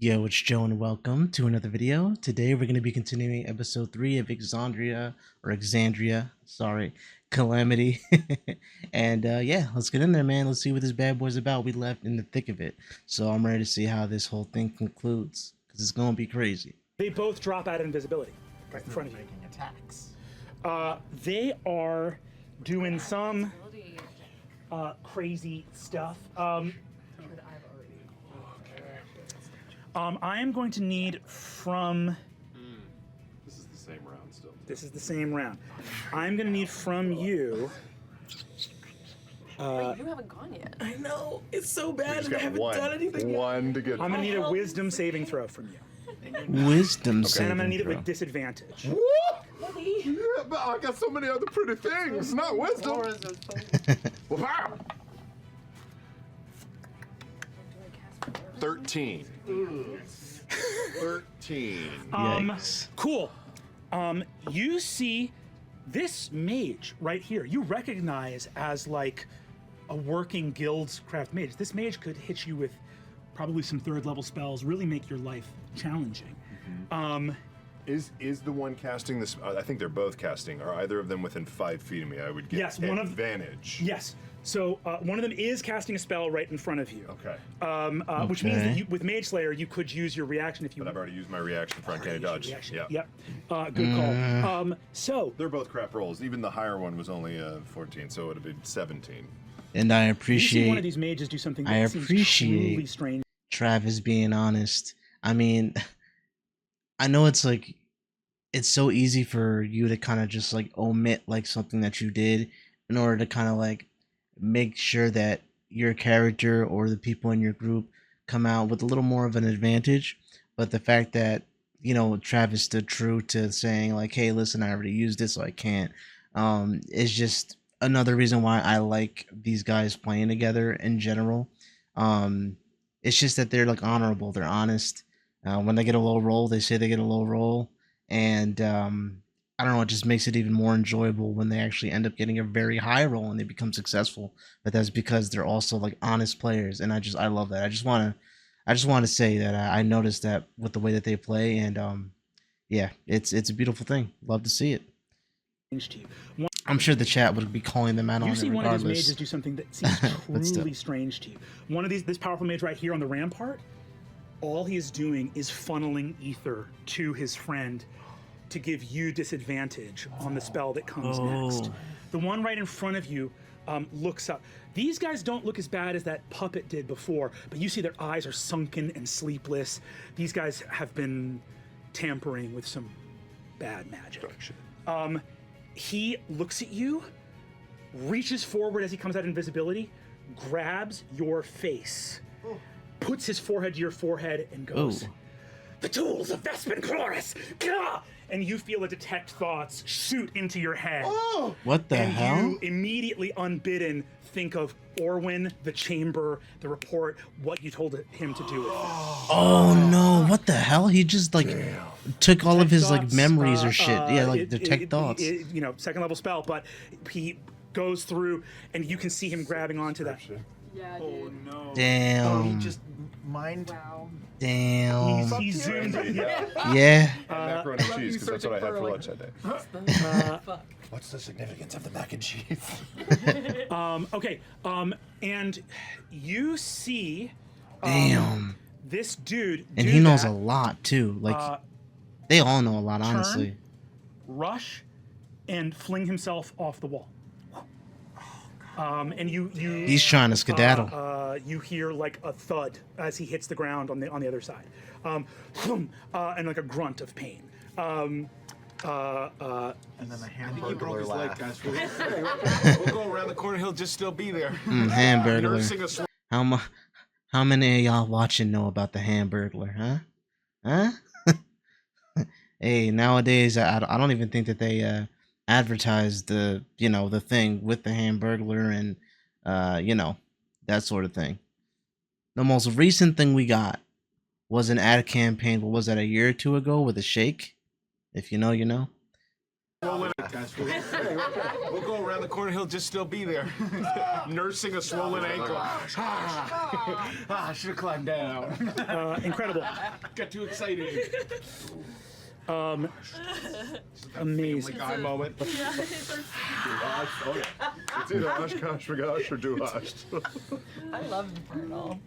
Yo, it's Joe and welcome to another video. Today we're going to be continuing episode 3 of Exandria, sorry, Calamity. And yeah, let's get in there, man. Let's see what this bad boy's about. We left in the thick of it. So I'm ready to see how this whole thing concludes, because it's going to be crazy. They both drop out of invisibility right in front of you. Making attacks. They are doing some crazy stuff. I am going to need from... This is the same round still. This is the same round. I'm going to need from you... Wait, you haven't gone yet. I know, it's so bad and I Got haven't done anything one to get. I'm going to need a wisdom saving throw from you. Wisdom And saving I'm going to need it throw. with disadvantage. What? Really? Yeah, but I got so many other pretty things. Not wisdom. Wow. 13. 13. Yikes. Cool. You see this mage right here. You recognize as like a working guildcraft mage. This mage could hit you with probably some third level spells, really make your life challenging. Is the one casting this? I think they're both casting. Are either of them within 5 feet of me? I would get Yes, one of- advantage. Yes. So one of them is casting a spell right in front of you. Okay. Which means that Okay. you, with Mage Slayer, you could use your reaction if you. But I've already used my reaction for uncanny dodge. Reaction. Yeah. Yep. Good call. So They're both crap rolls. Even the higher one was only 14, so it would have been 17. And I you see one of appreciate these mages do something that I seems appreciate- truly strange. Travis being honest. I mean, I know it's like it's so easy for you to kind of just like omit like something that you did in order to kind of like make sure that your character or the people in your group come out with a little more of an advantage. But the fact that, you know, Travis stood true to saying like, hey, listen, I already used it, so I can't, is just another reason why I like these guys playing together in general. It's just that they're like honorable, they're honest. When they get a low roll, they say they get a low roll, and I don't know, it just makes it even more enjoyable when they actually end up getting a very high roll and they become successful. But that's because they're also like honest players, and I love that. I just want to say that I noticed that with the way that they play, and yeah, it's a beautiful thing. Love to see it. To you. I'm sure the chat would be calling them out on You it see one of these regardless. mages do something that seems But still. truly strange to you. One of this powerful mage right here on the rampart, all he is doing is funneling ether to his friend to give you disadvantage on the spell that comes next. The one right in front of you looks up. These guys don't look as bad as that puppet did before, but you see their eyes are sunken and sleepless. These guys have been tampering with some bad magic. He looks at you, reaches forward as he comes out of invisibility, grabs your face, puts his forehead to your forehead, and goes, "The tools of Vespin Chloris! Gah!" And you feel a detect thoughts shoot into your head. What the And hell? you immediately, unbidden, think of Orwin, the chamber, the report, what you told him to do with it. Oh no, what the hell? He just like took all of his like Thoughts, memories or shit. Yeah, like detect thoughts. You know, second level spell, but he goes through and you can see him grabbing onto that. Yeah, dude. No. Damn. He just mind. Wow. Damn. He zoomed. Yeah. Macaroni and cheese, because that's what I had for lunch that day. Fuck. What's the significance of the mac and cheese? Okay. And you see Damn. this dude. And do he knows that, a lot too. Like they all know a lot, honestly. rush, and fling himself off the wall. And you He's trying to skedaddle. you hear like a thud as he hits the ground on the other side, and like a grunt of pain. And then the hamburger laugh. We'll go around the corner. He'll just still be there. Hamburglar. Nursing a How many of y'all watching know about the Hamburglar, huh? Huh? Hey, nowadays I don't even think that they advertise the the thing with the Hamburglar and that sort of thing. The most recent thing we got was an ad campaign. What was that, a year or two ago with a shake? If you know, you know. Swollen guys. We'll go around the corner. He'll just still be there, nursing a swollen ankle. I should have climbed down. Incredible. Got too excited. Amazing. Guy moment. Oh, yeah. It's either Oshkosh, Bagosh, or Duhash. I love Infernal.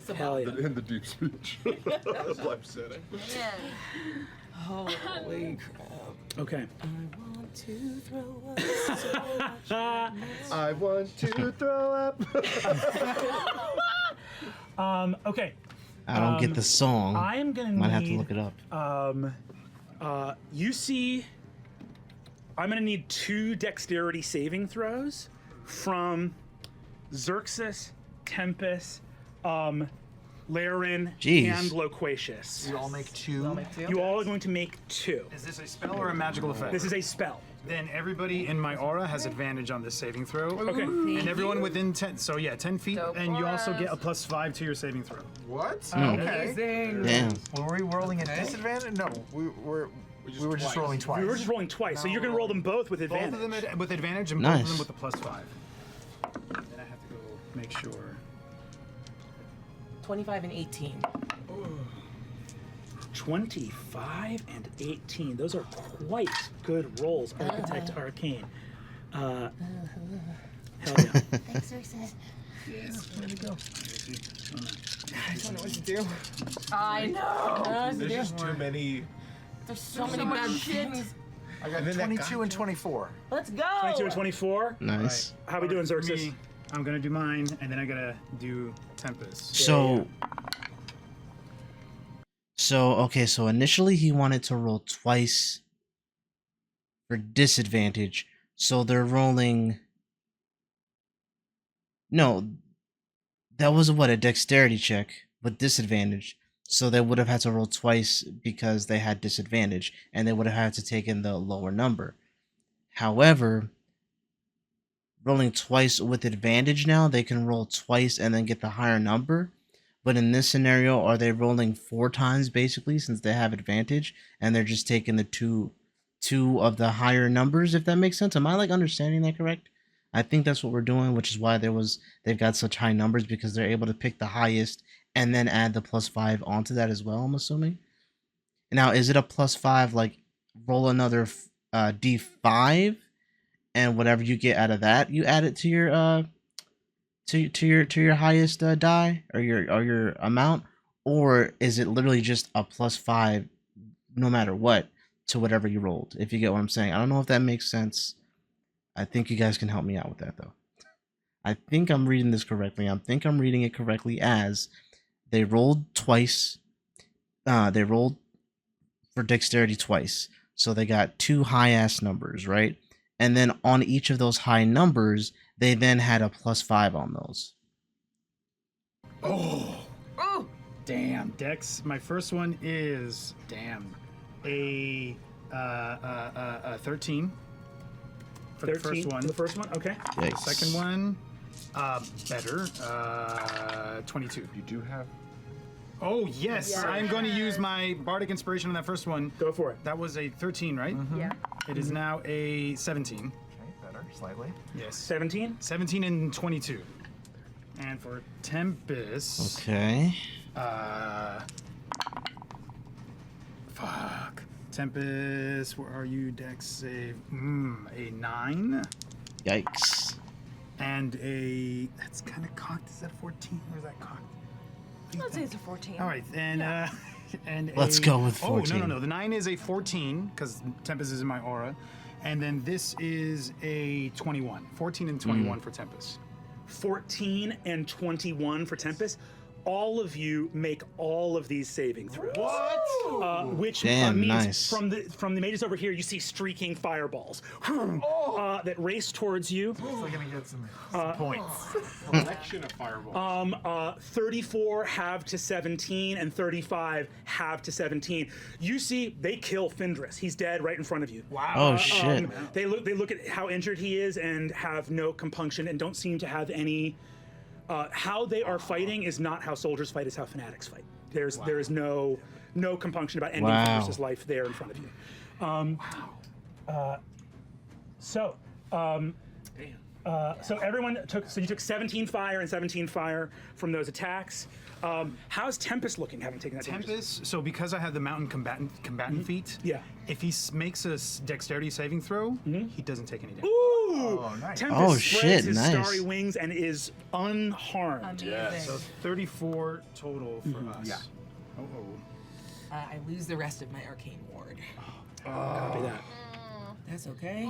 So Hell yeah. In the deep speech. Life setting. man. Holy crap. Okay. I want to throw up. Okay. I don't get the song. I am gonna Might need. have to look it up. You see, I'm gonna need 2 dexterity saving throws from Xerxes, Tempest, Laren, Jeez. and Loquacious. We all make 2. You all are going to make 2. Is this a spell or a magical effect? This is a spell. Then everybody in my aura has advantage on this saving throw. Okay. And everyone within 10, so yeah, 10 feet, So and you also get a plus. +5 to your saving throw. What? Okay. Amazing. Damn. Were we rolling at disadvantage? No, we were just rolling twice. We were just rolling twice, so you're gonna roll them both with Both advantage. of them with advantage and Nice. both of them with a +5. Then I have to go make sure. 25 and 18. 25 and 18. Those are quite good rolls, Architect Arcane. Hell yeah. Thanks, Xerxes. I don't know what to do. I know. There's just too many. There's so many so much bad shit. things. I got 22 and 24. Let's go. 22 and 24. Nice. How we doing, Xerxes? Me, I'm gonna do mine, and then I gotta do Tempest. So initially he wanted to roll twice for disadvantage. So they're rolling. No, that was a dexterity check with disadvantage. So they would have had to roll twice because they had disadvantage, and they would have had to take in the lower number. However, rolling twice with advantage now, they can roll twice and then get the higher number. But in this scenario, are they rolling 4 times basically since they have advantage, and they're just taking the two of the higher numbers? If that makes sense, am I understanding that correct? I think that's what we're doing, which is why they've got such high numbers, because they're able to pick the highest and then add the +5 onto that as well. I'm assuming. Now, is it a +5 roll another d5, and whatever you get out of that, you add it to your to your highest die or your amount, or is it literally just a +5 no matter what to whatever you rolled? If you get what I'm saying, I don't know if that makes sense. I think you guys can help me out with that though. I think I'm reading this correctly. I think I'm reading it correctly as they rolled twice. They rolled for dexterity twice, so they got 2 high-ass numbers, right? And then on each of those high numbers, they then had a +5 on those. Oh, Oh, damn. Dex, my first one is a 13 for the 13 first one. for the first one. Okay. Yikes. Second one, better, 22. You do have. Oh yes, Yes. I'm going to use my bardic inspiration on that first one. Go for it. That was a 13, right? yeah. It is now a 17. Okay, better, slightly. Yes. 17. 17 and 22. And for Tempest, Okay. fuck. Tempest, where are you? Dex save. A 9 Yikes. and a. That's kind of cocked. Is that 14 or is that cocked? Let's say it's a 14. All right, and and Let's go with 14. Oh no. The 9 is a 14 because Tempest is in my aura, and then this is a 21. 14 and 21 for Tempest. 14 and 21 for Tempest. All of you make all of these saving throws. What? Which Damn, means nice. from the mages over here, you see streaking fireballs that race towards you. We're gonna get some points. Collection of fireballs. 34 have to 17 and 35 have to 17. You see, they kill Findris. He's dead right in front of you. Wow. Oh shit. They look at how injured he is and have no compunction and don't seem to have any. How they are fighting is not how soldiers fight; is how fanatics fight. There is no compunction about ending Wow. Findris' life there in front of you. So, so everyone took. So you took 17 fire and 17 fire from those attacks. How's Tempest looking? Having taken that damage? Tempest. So because I have the mountain combatant feat, Yeah. if he makes a dexterity saving throw, he doesn't take any damage. Ooh! nice. Tempest Oh, spreads shit, his nice. starry wings and is unharmed. Amazing. So 34 total for us. Yeah. I lose the rest of my arcane ward. Copy that. That's okay.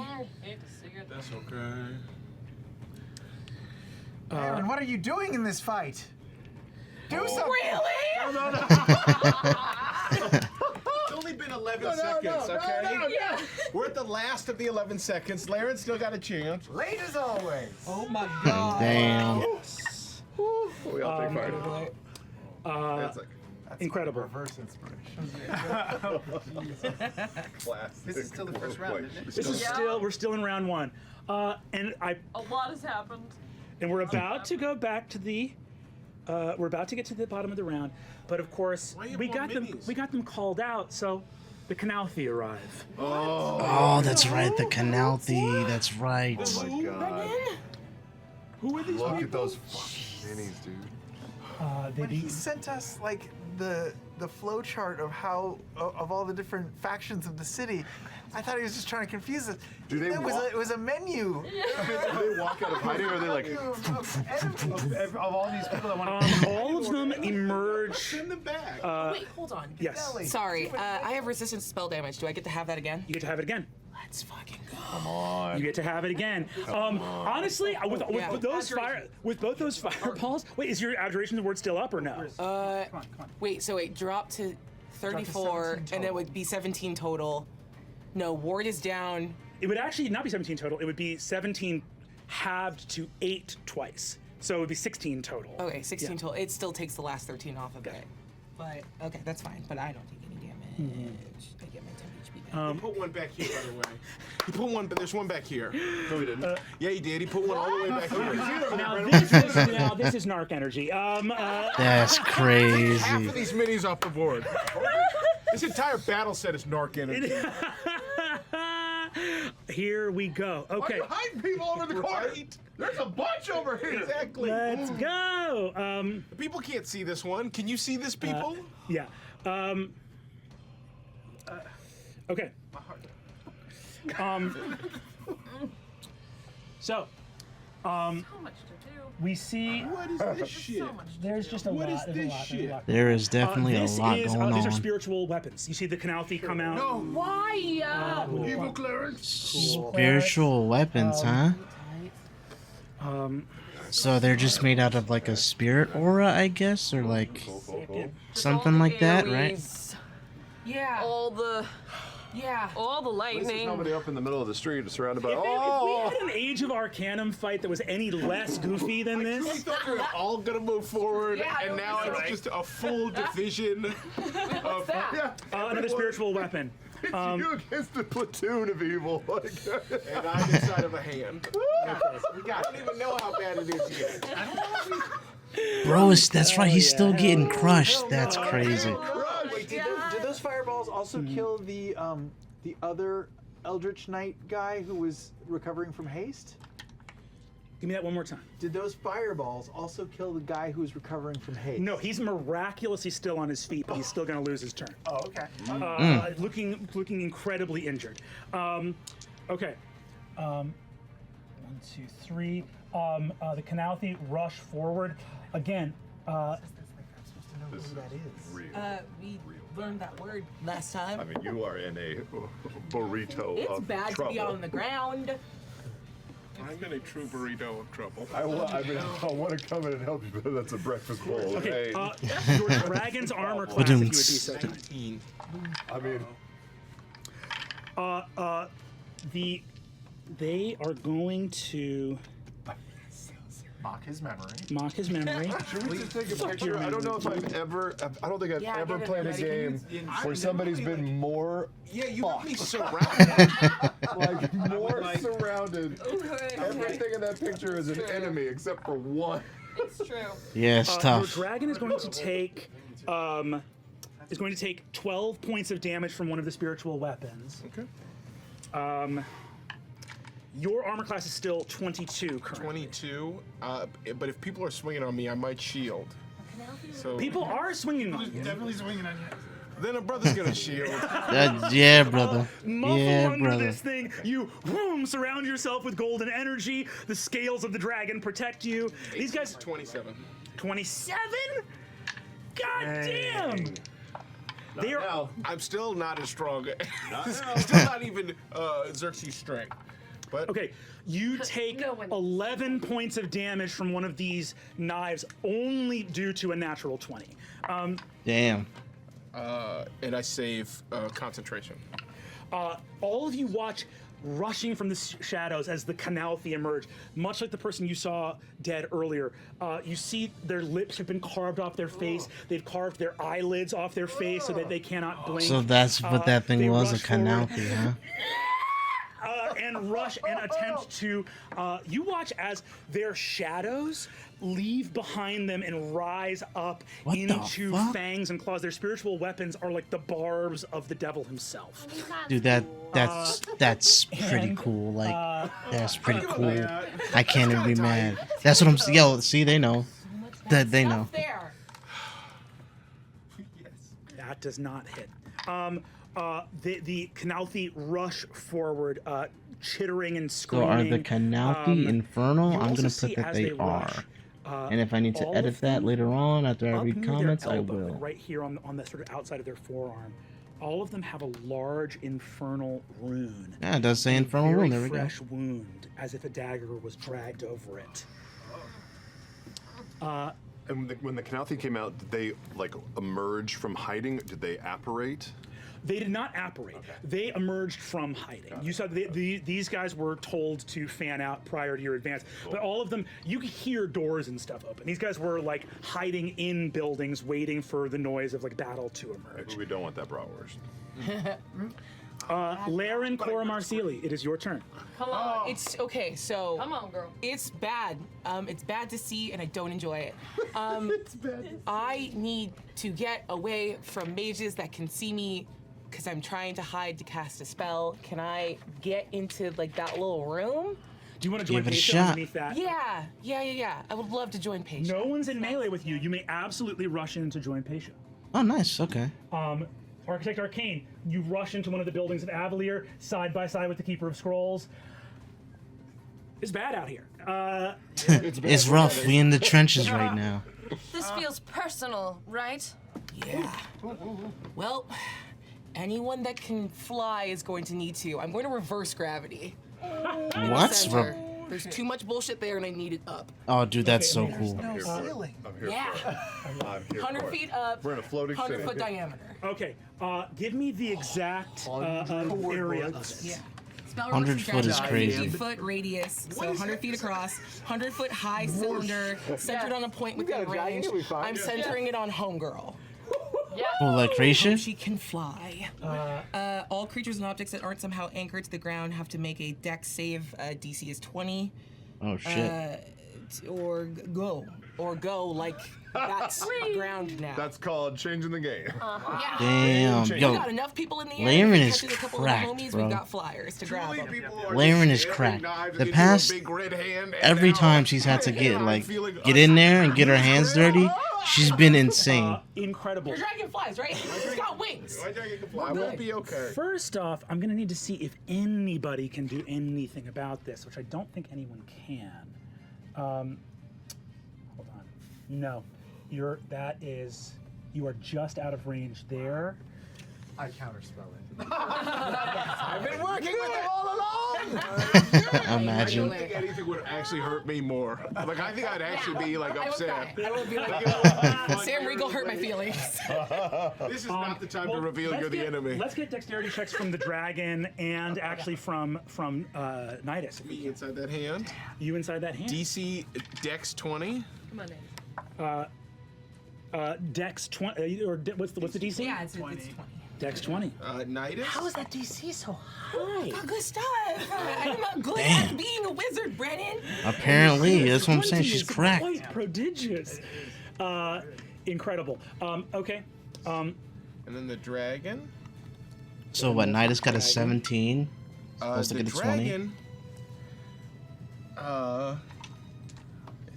That's okay. Aaron, what are you doing in this fight? Do something. Really? No. It's only been 11 seconds, okay? We're at the last of the 11 seconds. Laren still got a chance. Late as always. Oh my god. Damn. We all take fire. That's like Incredible. Reverse inspiration. class. This is still the first round, isn't it? This is we're still in round one, and A lot has happened. we're about to go back to the. We're about to get to the bottom of the round, but of course Why you we more got them. minis? We got them called out, so the Calamity arrive. Oh, that's right. The Calamity. That's right. Oh my god. Who are these Look people? at those fucking minis, dude. They When he sent us like the flow chart of how of all the different factions of the city, I thought he was just trying to confuse us. Do they it was a menu. Do they walk out of hiding, or are they like? Of all these people that want to all of them emerge. Send them back. Wait, hold on. Yes, Sorry, I have resistance to spell damage. Do I get to have that again? you get to have it again. Let's fucking go. Come on. You get to have it again. Honestly, with Yeah. both those fireballs. Wait, is your abjuration word still up or no? Wait, so it dropped to 34, 17 and it would be 17 total. No, ward is down. It would actually not be 17 total. It would be 17 halved to 8 twice. So it would be 16 total. Okay, 16 Yeah. total. It still takes the last 13 off of it. But, okay, that's fine. But I don't take any damage. I get my 10 HP back. He put one back here, by the way. He put one, but there's one back here. No, he didn't. Yeah, he did. He put one all the way back here. Now this is narc energy. That's Half crazy. of these minis off the board. This entire battle set is narc energy. Here we go. Okay, Hide people over the corner. There's a bunch over here. Exactly. let's go. People can't see this one. Can you see this, people? Yeah. Okay. So, So much to do. we see What is this shit? So much to there's do. just a What lot. is There's a this lot, there's a shit? lot. There is definitely a This lot is, going these are on. spiritual weapons. You see the Calamity come out. No. Why? Evil clerics. Spiritual weapons, huh? So they're just made out of like a spirit aura, I guess, or like something like that, right? Aries, Yeah. All the Yeah. all the lightning. Somebody up in the middle of the street, surrounded by. If we Oh! had an Age of Arcanum fight that was any less goofy than We this, thought we were all gonna move forward, Yeah, I and know, now that's it's right. just a full division of. Yeah. another spiritual weapon. It's you against a platoon of evil. And I'm inside of a hand. I don't even know how bad it is yet. Bro, that's right. He's still getting crushed. That's crazy. Wait, did those fireballs also kill the other Eldritch Knight guy who was recovering from haste? Give me that one more time. Did those fireballs also kill the guy who was recovering from haste? No, he's miraculously still on his feet, but he's still going to lose his turn. Oh, okay. Looking incredibly injured. Okay. 1, 2, 3. The Calamity rush forward again. Who that is? We learned that word last time. I mean, you are in a burrito It's of bad trouble. to be on the ground. I'm in a true burrito of trouble. I want to come in and help you, but that's a breakfast bowl. Okay. Hey, Your dragon's armor class, if you would be so kind. 19. I mean, They are going to Mock his memory. mock his memory. should we just take a picture? I don't know if I've ever. I don't think I've Yeah, ever get it played a ready. game where somebody's been more Yeah, you have me surrounded. like more surrounded. Everything in that picture is an enemy except for one. It's true. Yeah, it's Your tough. dragon is going to take 12 points of damage from one of the spiritual weapons. Okay. Your armor class is still 22 currently. 22. But if people are swinging on me, I might shield. So People are swinging on you. Definitely swinging on you. then a brother's gonna shield. Yeah, brother. Muffle Yeah, under brother. this thing, you surround yourself with golden energy. The scales of the dragon protect you. These guys, 27. 27? God damn! They are. Now, I'm still not as strong. Still not even Xerxes' strength. But Okay, you take No one- 11 points of damage from one of these knives only due to a natural 20. Damn. and I save concentration. All of you watch rushing from the shadows as the Calamity emerge, much like the person you saw dead earlier. You see their lips have been carved off their face. They've carved their eyelids off their face so that they cannot blink. So that's what that they thing was, a rush forward. Calamity, huh? And rush and attempt to. You watch as their shadows leave behind them and rise up What the into fuck? fangs and claws. Their spiritual weapons are like the barbs of the devil himself. Dude, that's pretty cool. Like, that's pretty cool. I can't even be mad. That's what I'm. Yo, see, they know. That they know. There. That does not hit. The Calamity rush forward, chittering and So screaming. are the Calamity infernal? you I'm also gonna see put that as they they are. rush, And if I need to all edit of that them later on after I up read near their comments, I elbow, will. like right here on the sort of outside of their forearm. All of them have a large infernal rune. Yeah, it does say A infernal very rune. There we go. fresh wound, as if a dagger was dragged over it. And when the Calamity came out, did they like emerge from hiding? Did they apparate? They did not apparate. They emerged from hiding. You saw these guys were told to fan out prior to your advance, but all of them, you could hear doors and stuff open. These guys were like hiding in buildings, waiting for the noise of like battle to emerge. We don't want that bratwurst. Laren Cora Marceli, it is your turn. Come on. It's okay. So Come on, girl. it's bad. It's bad to see, and I don't enjoy it. I need to get away from mages that can see me, because I'm trying to hide to cast a spell. Can I get into like that little room? Do you want to join Give it a Patient shot. underneath that? Yeah. I would love to join Patient. No one's in melee with you. You may absolutely rush in to join Patient. Oh, nice. Okay. Architect Arcane, you rush into one of the buildings of Avalier, side by side with the Keeper of Scrolls. It's bad out here. It's rough. We in the trenches right now. This feels personal, right? Yeah. Well, anyone that can fly is going to need to. I'm going to reverse gravity. What? Center. There's too much bullshit there, and I need it up. Oh, dude, that's so cool. No ceiling. I'm here Yeah. for it. I'm here 100 for it. feet up. We're in a floating 100 foot city. diameter. Okay, give me the exact area of it. Yeah. 100 foot is crazy. 50-foot radius, so 100 feet across, 100-foot high cylinder, centered on a point within range. I'm centering it on Homegirl. Oh, like Raisha? She can fly. All creatures and objects that aren't somehow anchored to the ground have to make a dex save. DC is 20. Oh, shit. Or go. Or go like that's ground now. That's called changing the game. yeah. Damn. We Yo, got enough people in the air. Laren If it is catches a couple of cracked, homies, bro. We've got flyers to grab them. Laren is cracked. The past, every time she's had to get in there and get her hands dirty, she's been insane. Incredible. Your dragon flies, right? It's got wings. I will be okay. First off, I'm gonna need to see if anybody can do anything about this, which I don't think anyone can. Hold on. No, you are just out of range there. I counterspell it. I've been working with them all along. Imagine. I don't think anything would actually hurt me more. Like I think I'd actually be like I would upset. cry. I would be like, Sam Riegel hurt my feelings. This is not the time to reveal let's you're the get- enemy. Let's get dexterity checks from the dragon and actually from Nidus. Me inside that hand. You inside that hand. DC Dex 20. Come on in. Dex 20 what's the DC? Yeah, it's 20. Dex 20. Nidus. How is that DC so high? Good stuff. I'm not good Damn. at being a wizard, Brennan. Apparently, that's what I'm saying. 20 She's is cracked. Quite prodigious. Incredible. Okay. And then the dragon. So what? Nidus got a 17. The Supposed to get a 20. dragon I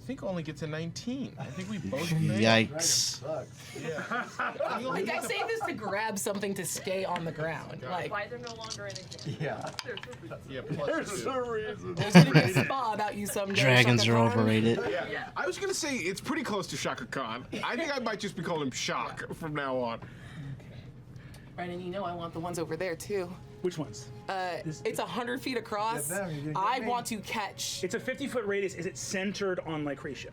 think only gets a 19. I think we both failed. Yikes. Like, I say this to grab something to stay on the ground. Like, Why they're no longer in a game. Yeah. Yeah, plus two. reason. there's gonna be a spa about you someday. Dragons Shaka are Khan. overrated. Yeah. I was gonna say it's pretty close to Shaka Khan. I think I might just be calling him Shock from now on. Right, and you know I want the ones over there too. Which ones? It's 100 feet across. Get them, you're gonna I get me. want to catch. It's a 50-foot radius. Is it centered on Lycretia?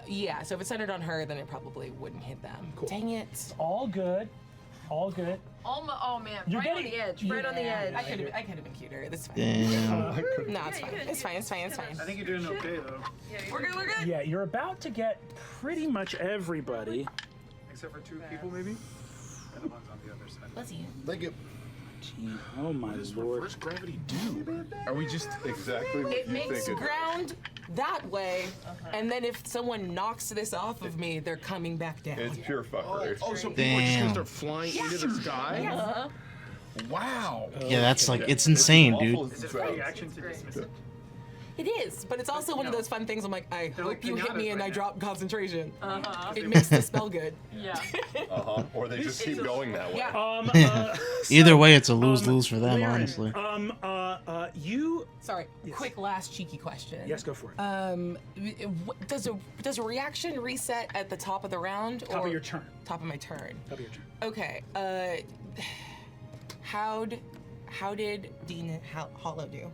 Yeah. So if it's centered on her, then it probably wouldn't hit them. Cool. Dang it. All good. All good. Oh man, You're right on getting- the edge. Right on the Yeah, edge. I could have been cuter. That's fine. Damn. No, it's Yeah, fine. you It's fine. It's fine. It's fine. I think you're doing okay though, We're good. We're good. Yeah, you're about to get pretty much everybody. except for 2 people maybe, and the ones on the other side. Let's see. Thank you. Oh my lord. Reverse gravity do? Are we just Exactly what It you makes think it ground that way, and then if someone knocks this off of me, they're coming back down. It's pure fuckery. Oh, so people are just gonna Damn. start flying into the sky? Wow. Yeah, that's like, it's insane, dude. Is it free action to dismiss it? It is, but it's also one of those fun things. I'm like, I They're hope like you hit me pinatas and I right drop concentration. Uh-huh. It makes the spell good. Yeah. Or they just keep going that way. Yeah. Either way, it's a lose-lose for them, Laren, honestly. You. Sorry. Quick last cheeky question. Yes, go for it. Does a reaction reset at the top of the round Top or of your turn. top of my turn? Top of your turn. Okay. How did Dean Hollow do?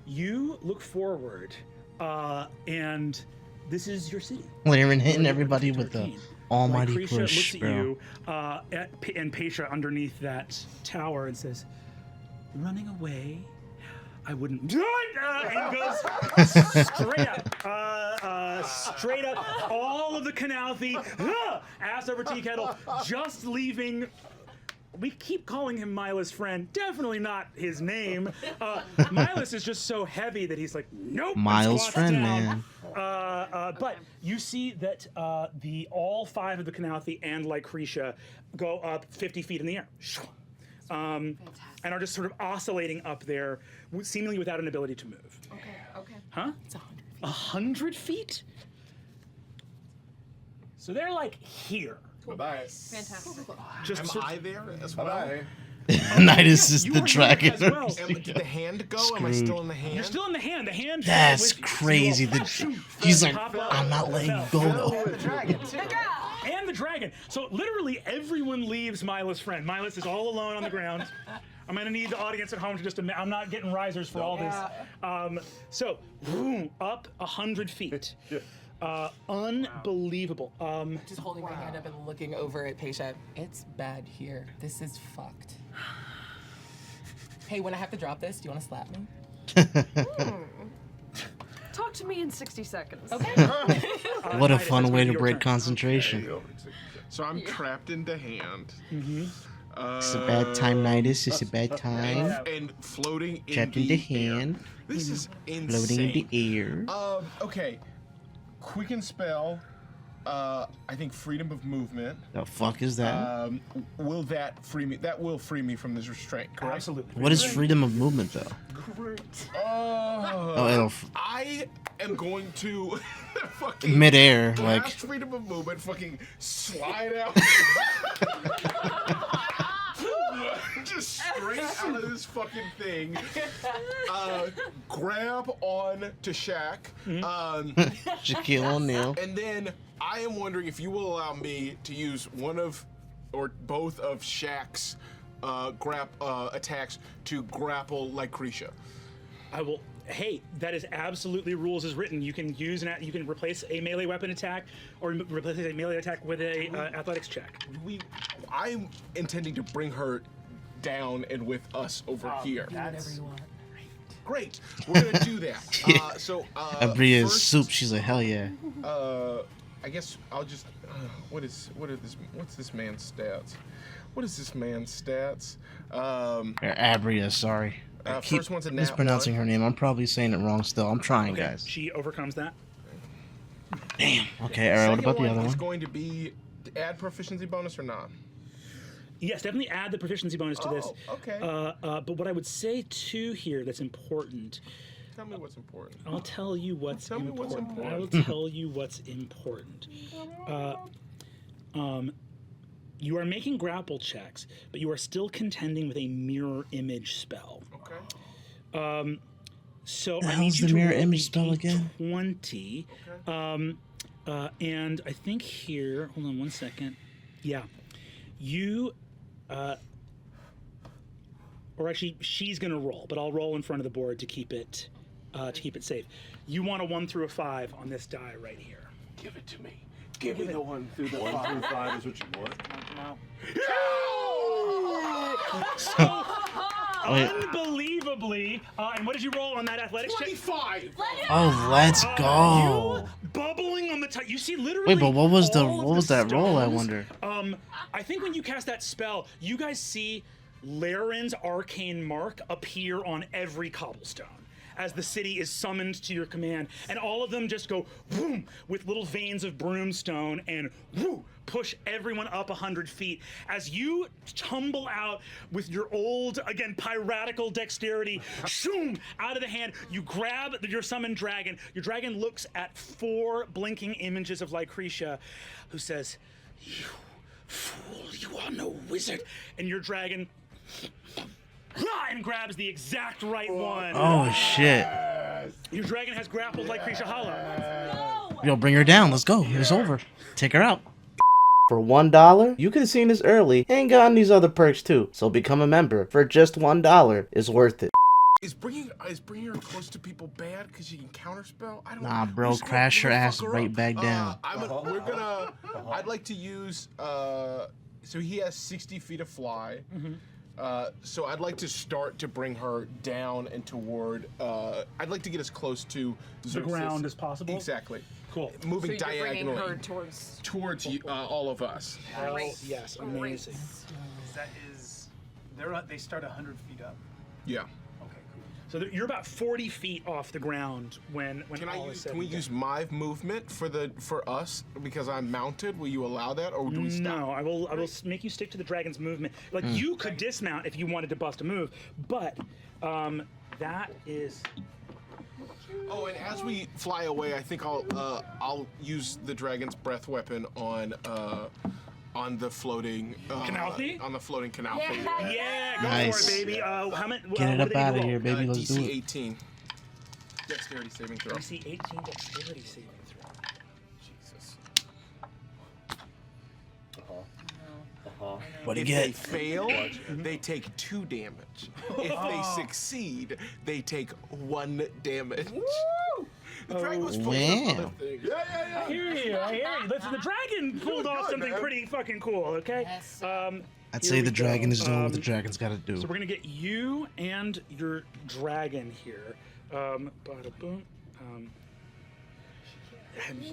You look forward, and this is your city. Laren hitting everybody with the Arcane. almighty Lycretia push, looks at bro. you and Pasha underneath that tower and says, "Running away, I wouldn't do it." And goes straight up. All of the Calamity, ass over tea kettle, just leaving. We keep calling him Mila's friend. Definitely not his name. Milas is just so heavy that he's like, nope. and Miles' squats friend, down. man. But you see that all 5 of the Calamity and Lycretia go up 50 feet in the air. And are just sort of oscillating up there, seemingly without an ability to move. Okay. Huh? It's 100 feet. 100 feet? So they're like here. Bye-bye. Fantastic. Just Am sort of- I there as well? Bye-bye. Nidus is You the were here dragon. as well. Did the hand go? Am I Screwed. still in the hand? You're still in the hand. The hand. That's with you. So crazy. you go, He's like, pop up, I'm not letting you fell. go, though. The dragon, too. And the dragon. So literally everyone leaves Mila's friend. Milas is all alone on the ground. I'm gonna need the audience at home to just. I'm not getting risers for all this. So boom, up 100 feet. Unbelievable. Just holding my hand up and looking over at Pasha. It's bad here. This is fucked. Hey, when I have to drop this, do you want to slap me? Talk to me in 60 seconds. Okay. What a Nidus, fun that's way to your break turn. concentration. So I'm trapped into hand. It's a bad time, Nidus. It's a bad time. And floating in Trapped the into hand. air. This is insane. Floating in the air. Okay. Quicken spell. I think freedom of movement. The fuck is that? Will that free me? That will free me from this restraint, correct? Absolutely. What is freedom of movement, though? Oh, it'll I am going to fucking midair, blast like freedom of movement, fucking slide out. Just straight out of this fucking thing. Grab on to Shaq. Shaquille O'Neal. And then I am wondering if you will allow me to use one of or both of Shaq's attacks to grapple Lycretia. I will. Hey, that is absolutely rules as written. You can use you can replace a melee weapon attack or replace a melee attack with a athletics check. I'm intending to bring her down and with us over here. Whatever you want. Great, we're gonna do that. Abria is first, soup. She's like, hell yeah. I guess I'll just. What's this man's stats? What is this man's stats? Or Abria, sorry. I keep First one's a nat mispronouncing 1. her name. I'm probably saying it wrong still. I'm trying, Okay, guys. she overcomes that. Damn. Okay, alright, what Second about the other is one? going to be add proficiency bonus or not? Yes, definitely add the proficiency bonus to this. Oh, okay. But what I would say too here that's important, Tell me what's important. I'll tell you what's Tell me what's important. important. I'll tell you what's important. You are making grapple checks, but you are still contending with a mirror image spell. Okay. So The I hell's need you the to mirror roll image a spell again? D20. And I think here, hold on one second. Yeah, you, or actually, she's gonna roll, but I'll roll in front of the board to keep it safe. You want a 1 through a 5 on this die right here. Give it to me. Give me the 1 through the 1 through 5 is what you want. Wait. Unbelievably, and what did you roll on that athletics check? 25. Oh, let's go. You bubbling on the top. You see, literally. Wait, but what was all of the that roll? I stones. wonder. I think when you cast that spell, you guys see Laren's arcane mark appear on every cobblestone as the city is summoned to your command, and all of them just go boom with little veins of broomstone and whoo, push everyone up 100 feet as you tumble out with your old, again, piratical dexterity, shoom, out of the hand. You grab your summoned dragon. Your dragon looks at 4 blinking images of Lycretia, who says, "You fool, you are no wizard." And your dragon and grabs the exact right one. Oh shit. Your dragon has grappled Lycretia Hollow. Yo, bring her down. Let's go. It's over. Take her out. For $1, you could have seen this early and gotten these other perks too. So become a member for just $1. It's worth it. Is bringing her close to people bad because you can counterspell? I don't. Nah, bro, we're just gonna- crash we're your gonna ass fuck her right up. back down. We're gonna. I'd like to use. So he has 60 feet of fly. So I'd like to start to bring her down and toward. I'd like to get as close to The ground as possible? Exactly. Cool. Moving So you're bringing her diagonally towards. you, all of us. Oh, yes, amazing. They start 100 feet up. Yeah. Okay, cool. So you're about 40 feet off the ground when Can all I is use? said Can we and done. use my movement for us because I'm mounted? Will you allow that, or do we stop? No, I will make you stick to the dragon's movement. Like you could dismount if you wanted to bust a move, but that is. Oh, and as we fly away, I think I'll use the dragon's breath weapon on the floating Calamity? on the floating Calamity. Yeah, go Nice. for it, baby. How many? Get it up out of here, baby. Let's DC do it. 18. Dexterity saving throw. DC 18 dexterity saving throw. Jesus. What do you If they get? fail, they take 2 damage. If they succeed, they take 1 damage. The dragon was full of Wow. other things. I hear you. Listen, the dragon pulled off good, something man. pretty fucking cool. Okay. I'd Here say we the dragon go. is doing what the dragon's got to do. So we're gonna get you and your dragon here. Bada boom.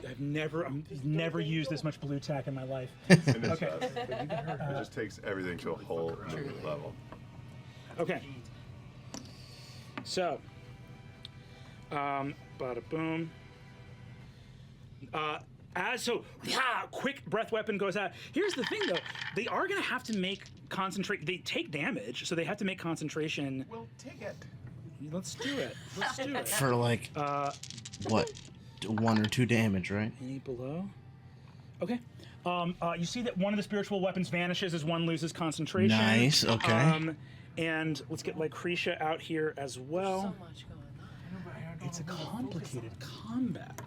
I've never used this much blue tack in my life. Okay. It just takes everything to a whole new level. Okay. So, bada boom. Quick breath weapon goes out. Here's the thing, though. They are gonna have to make concentrate. They take damage, so they have to make concentration. Well, take it. Let's do it. Let's do it. For like, what? 1 or 2 damage, right? Any below? Okay. You see that one of the spiritual weapons vanishes as one loses concentration. Nice, okay. And let's get Lycretia out here as well. So much going on. It's a complicated combat.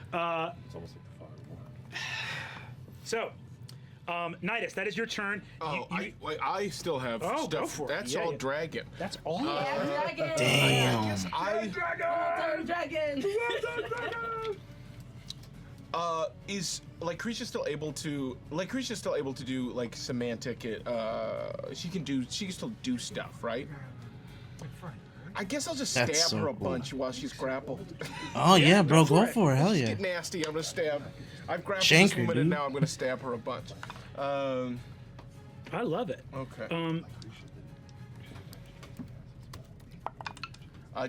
It's almost like the fire one. So, Nidus, that is your turn. Oh, You- I still have Oh, go stuff. for it. That's Yeah, all yeah. dragon. That's all. Dragon! Damn. Dragon! Is Lycretia still able to? Lycretia's still able to do like semantic. She can still do stuff, right? I guess I'll just That's stab so her a cool. bunch while she's grappled. Oh yeah, bro, go for it. Hell yeah. Get nasty. I'm gonna stab. I've grappled Shank this her, woman and dude. now I'm gonna stab her a bunch. I love it. Okay.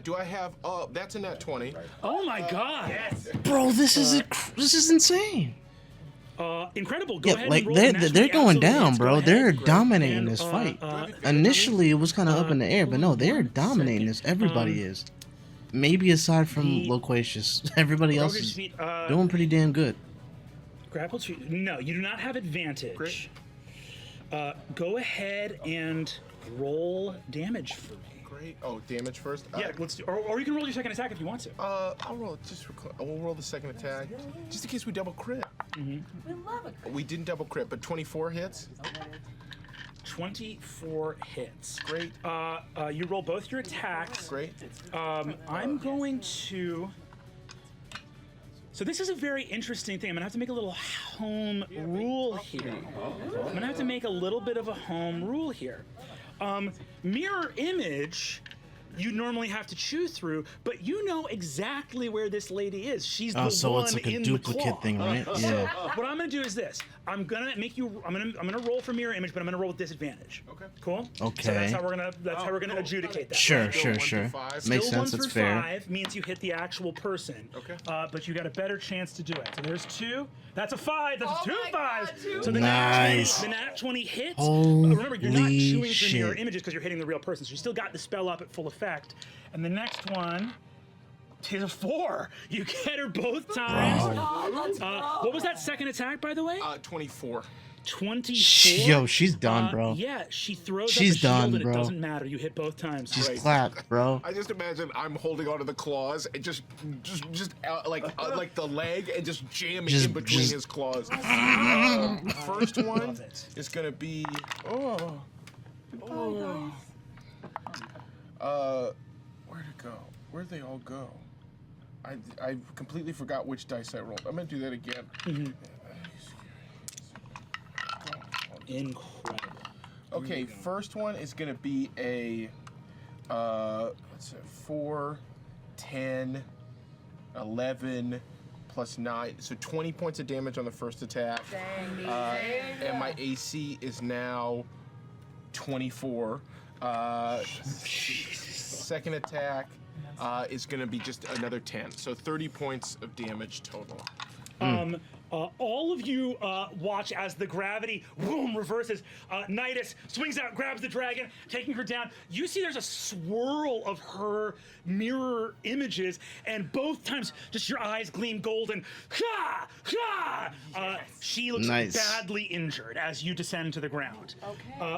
Do I have? Oh, that's a nat 20. Oh my God! Yes. Bro, this is insane. Incredible. Go Yeah, ahead like and roll they're the natural they're going absolute down, hits. Go bro. ahead. They're dominating And, this fight. Initially, it was kind of up in the air, but no, they're dominating this. Everybody is. maybe aside from The- Loquacious, everybody else Roguish is feat, doing pretty damn good. grapple to no, you do not have advantage. Great. Go ahead and roll damage for me. Great. Oh, damage first. Yeah, let's do, or you can roll your second attack if you want to. I'll roll just. We'll roll the second attack, just in case we double crit. We love it. We didn't double crit, but 24 hits. 24 hits. Great. You roll both your attacks. Great. I'm going to. So this is a very interesting thing. I'm gonna have to make a little home rule here. I'm gonna have to make a little bit of a home rule here. Mirror image, you normally have to chew through, but you know exactly where this lady is. She's the So one it's like a in duplicate the claw. thing, right? Yeah. What I'm gonna do is this. I'm gonna make you. I'm gonna roll for mirror image, but I'm gonna roll with disadvantage. Okay. Cool. Okay. So that's how we're gonna adjudicate that. Sure, Go sure, 1 sure. through 5. Makes Still 1 sense. It's through fair. 5 means you hit the actual person. Okay. But you got a better chance to do it. So there's 2. That's a 5. That's Oh two my God, 5s. two So the Nice. nat 20 hits. Holy Remember, you're not chewing through mirror shit. images because you're hitting the real person. So you still got the spell up at full effect. And the next one is a 4. You get her both times. What was that second attack, by the way? 24. 24. Yo, she's done, bro. Yeah, she throws She's up a shield done, and bro. it doesn't matter. You hit both times. She's Great. clapped, bro. I just imagine I'm holding onto the claws and just like the leg and just jamming Just- in between just- his claws. First one Love it. is gonna be where'd it go? Where'd they all go? I completely forgot which dice I rolled. I'm gonna do that again. Incredible. Okay, first one is gonna be a let's see, 4, 10, 11 plus 9, so 20 points of damage on the first attack. And my AC is now 24. Second attack is gonna be just another 10, so 30 points of damage total. All of you watch as the gravity boom reverses. Nidus swings out, grabs the dragon, taking her down. You see there's a swirl of her mirror images, and both times just your eyes gleam golden. Ha! Ha! She looks Nice. badly injured as you descend to the ground.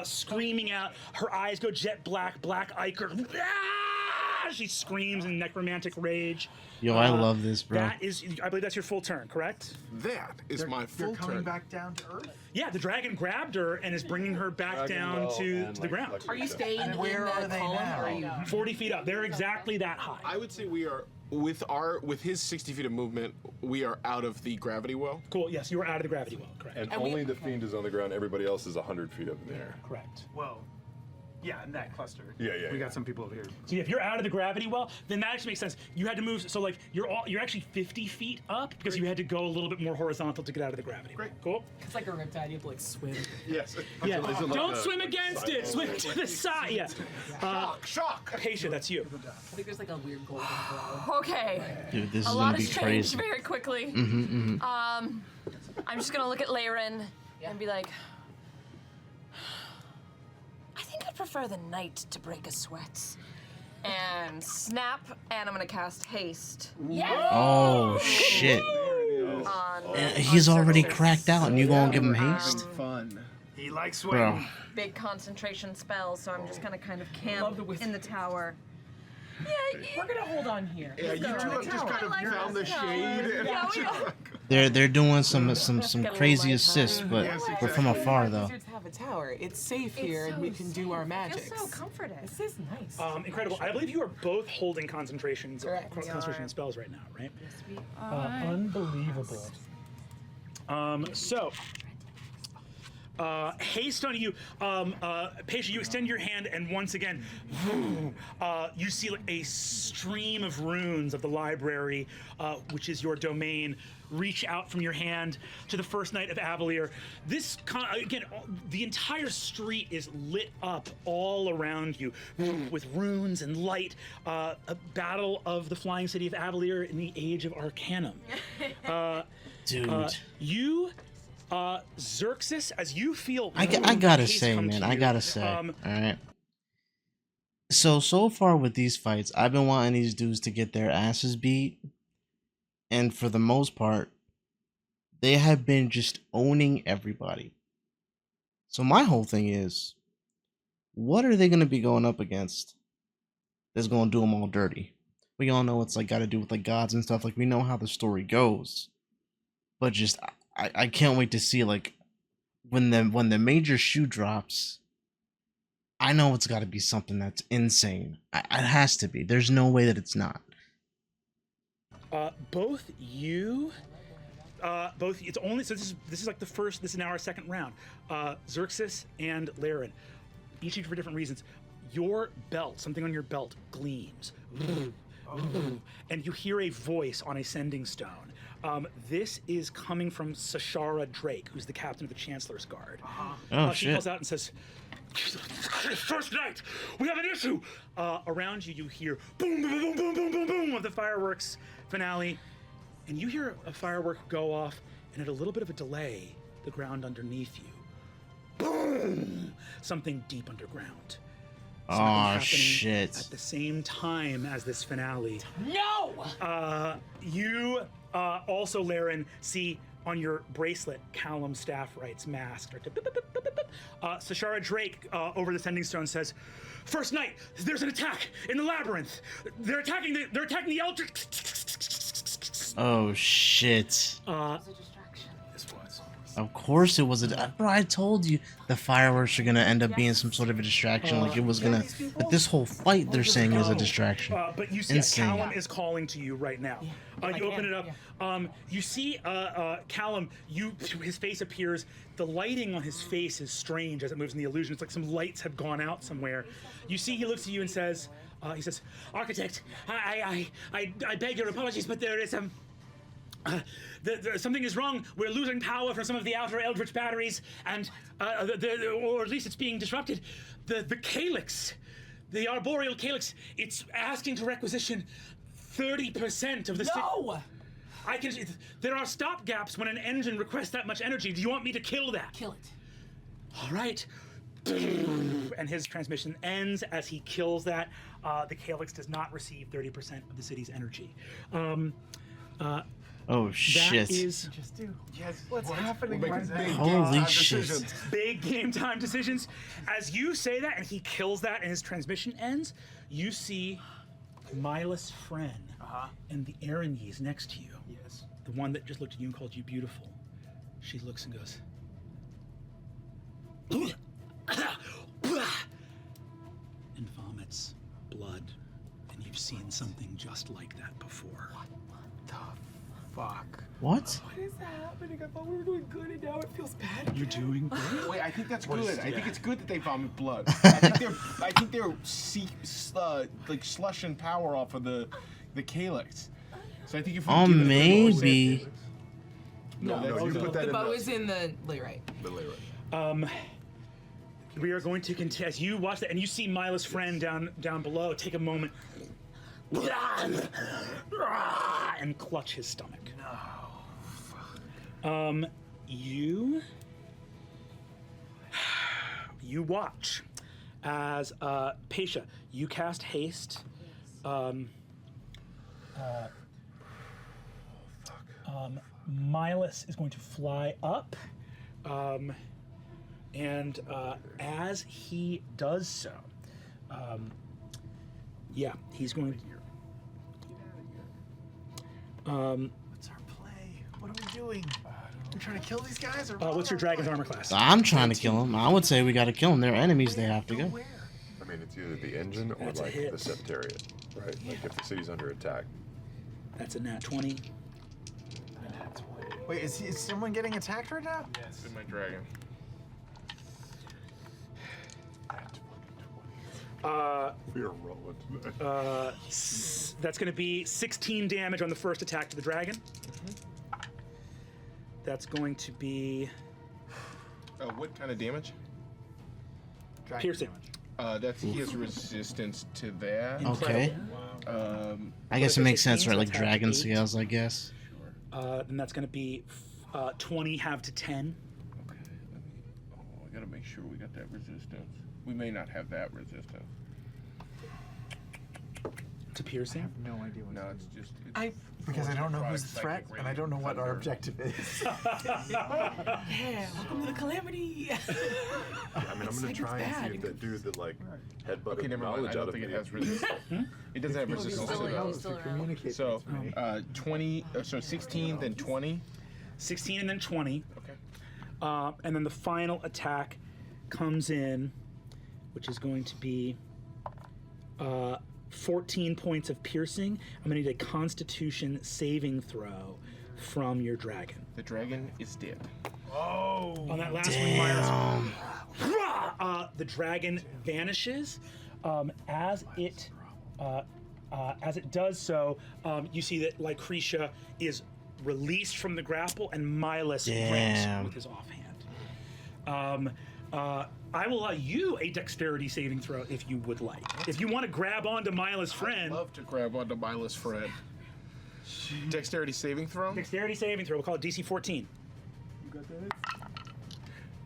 Screaming out, her eyes go jet black, black ichor. Ah! She screams in necromantic rage. Yo, I love this, bro. That is, I believe that's your full turn, correct? That is my They're full coming turn. back down to Earth. Yeah, the dragon grabbed her and is bringing her back down to the ground. Are you staying in Where the are they column? now? Or are you... 40 feet up. They're exactly that high. I would say we are with his 60 feet of movement, we are out of the gravity well. Cool. Yes, you were out of the gravity well. Correct. And And we- only the fiend is on the ground. Everybody else is 100 feet up in the air. Correct. Well, yeah, in that cluster. Yeah. We got some people over here. So if you're out of the gravity well, then that actually makes sense. You had to move. So like you're actually 50 feet up because you had to go a little bit more horizontal to get out of the gravity. Great. Cool. It's like a riptide. You have to like swim. Yes. Yeah. Is it like Don't a- swim against it. Swim to the side. Yeah. Shock. Acacia, that's you. I think there's like a weird golden glow. Okay. Dude, this A is lot gonna has be changed crazy. very quickly. I'm just gonna look at Laren and be like, I think I'd prefer the night to break a sweat. And snap, and I'm gonna cast haste Oh shit! on. He's on already Xerxes. cracked out, and you gonna give him haste, Fun. He likes bro? sweating. Big concentration spell, so I'm just gonna kind of Love camp the whisper. in the tower. We're gonna hold on here. Yeah, you two have just kind of I like found the this shade. tower. And Yeah, we are. They're doing some little crazy light assists, time. but Yes, but from afar though. Easier to have a tower. It's safe here, and we can do our magics. Feels so comforted. This is nice. Incredible. I believe you are both holding concentrations, Correct. concentration spells right now, right? Unbelievable. So, haste on you. Patient, you extend your hand, and once again, you see like a stream of runes of the library, which is your domain, reach out from your hand to the first night of Avalier. This, again, the entire street is lit up all around you with runes and light. A battle of the flying city of Avalier in the age of Arcanum. Dude, You, Xerxes, as you feel, I gotta haste say, come man, to I you, gotta say, all right. So far with these fights, I've been wanting these dudes to get their asses beat, and for the most part, they have been just owning everybody. So my whole thing is, what are they going to be going up against that's going to do them all dirty? We all know it's like got to do with like gods and stuff. Like we know how the story goes, but just I can't wait to see like when the major shoe drops. I know it's got to be something that's insane. It has to be. There's no way that it's not. Both it's only so this is like the first. This is now our second round. Xerxes and Laren, each for different reasons. Your belt, something on your belt, gleams, and you hear a voice on a sending stone. This is coming from Sashara Drake, who's the captain of the Chancellor's Guard. Oh She shit! calls out and says, "First night, we have an issue." Around you, you hear boom, boom, boom, boom, boom, boom, boom of the fireworks finale, and you hear a firework go off, and at a little bit of a delay, the ground underneath you, boom, something deep underground. Something happening shit! At the same time as this finale. No! You also, Laren, see on your bracelet, Callum Staffwright's mask. Sashara Drake over the sending stone says, "First night, there's an attack in the labyrinth. They're attacking the Eldritch." Oh shit! This was. Of course it was a. Bro, I told you the fireworks are gonna end up being some sort of a distraction. Like it was gonna. But this whole fight, they're saying is a distraction. But you see, Insane. Callum is calling to you right now. You open it up. You see Callum. His face appears. The lighting on his face is strange as it moves in the illusion. It's like some lights have gone out somewhere. You see, he looks at you and says, "Architect, I beg your apologies, but there is something is wrong. We're losing power from some of the outer Eldritch batteries, and or at least it's being disrupted. The calyx, the arboreal calyx, it's asking to requisition 30% of the No! There are stop gaps when an engine requests that much energy. Do you want me to kill that? Kill it. All right." And his transmission ends as he kills that. The calyx does not receive 30% of the city's energy. Oh shit! That is Just do. Yes. What's happening We're right making big now? Holy time shit! decisions. big game time decisions. As you say that and he kills that and his transmission ends, you see Milas Fren and the Erinyes next to you. Yes. The one that just looked at you and called you beautiful. She looks and goes, and vomits blood. And you've seen something just like that before. Fuck. What? What is happening? I thought we were doing good and now it feels bad. You're doing great. Wait, I think that's good. I think it's good that they vomit blood. I think they're like slushing power off of the calyx. So I think if we Oh, give it a bit more maybe. sip- No, you put that The in bow the is in the layrite. layer. We are going to continue. As you watch that, and you see Mila's friend down below, take a moment and clutch his stomach. No. You watch as Pesha, you cast haste. Milas is going to fly up. And as he does so, he's going to. What's our play? What are we doing? We're trying to kill these guys, or What's your dragon's armor class? I'm trying to kill them. I would say we gotta kill them. They're enemies. They have to go. Where? I mean, it's either the engine or That's a like hit. the Septarian, right? Like if the city's under attack. That's a nat 20. Wait, is someone getting attacked right now? Yes. My dragon. We are rolling today. That's going to be 16 damage on the first attack to the dragon. That's going to be What kind of damage? Dragon piercing. damage. He has resistance to that. Okay. I guess so it makes 16, sense, so right? Like attack dragon 8. scales, I guess. Then that's going to be 20 halved to 10. Okay. I gotta make sure we got that resistance. We may not have that resistance. piercing. No idea what. No, it's just. Because I don't know who's the Psychic threat, and I don't know what our objective is. Yeah, welcome to the Calamity. I mean, I'm gonna try and see if that dude that like headbutted Okay, never mind. I knowledge don't out of think it me. has resistance. It doesn't have resistance still to around. those. Still around. Communicate. So 20. So 16, then 20. 16 and then 20. Okay. And then the final attack comes in, which is going to be 14 points of piercing. I'm going to need a Constitution saving throw from your dragon. The dragon is dead. On that last one, Myers. The dragon vanishes. As it does so, you see that Lycretia is released from the grapple, and Milas grips with his offhand. I will allow you a dexterity saving throw if you would like. If you want to grab onto Milas' friend. I'd love to grab onto Mila's friend. Dexterity saving throw. Dexterity saving throw. We'll call it DC 14.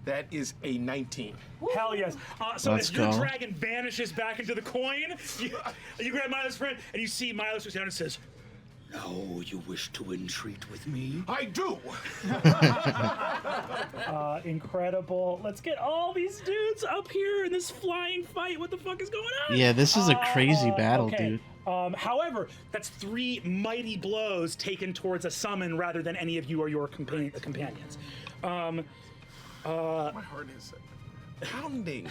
That is a 19. Hell yes. So Let's as your go. dragon vanishes back into the coin, you grab Milas' friend, and you see Milas looks down and says, "Now you wish to entreat with me?" I do. Incredible. Let's get all these dudes up here in this flying fight. What the fuck is going on? Yeah, this is a crazy battle, okay. dude. However, that's 3 mighty blows taken towards a summon rather than any of you or your companions. My heart is pounding.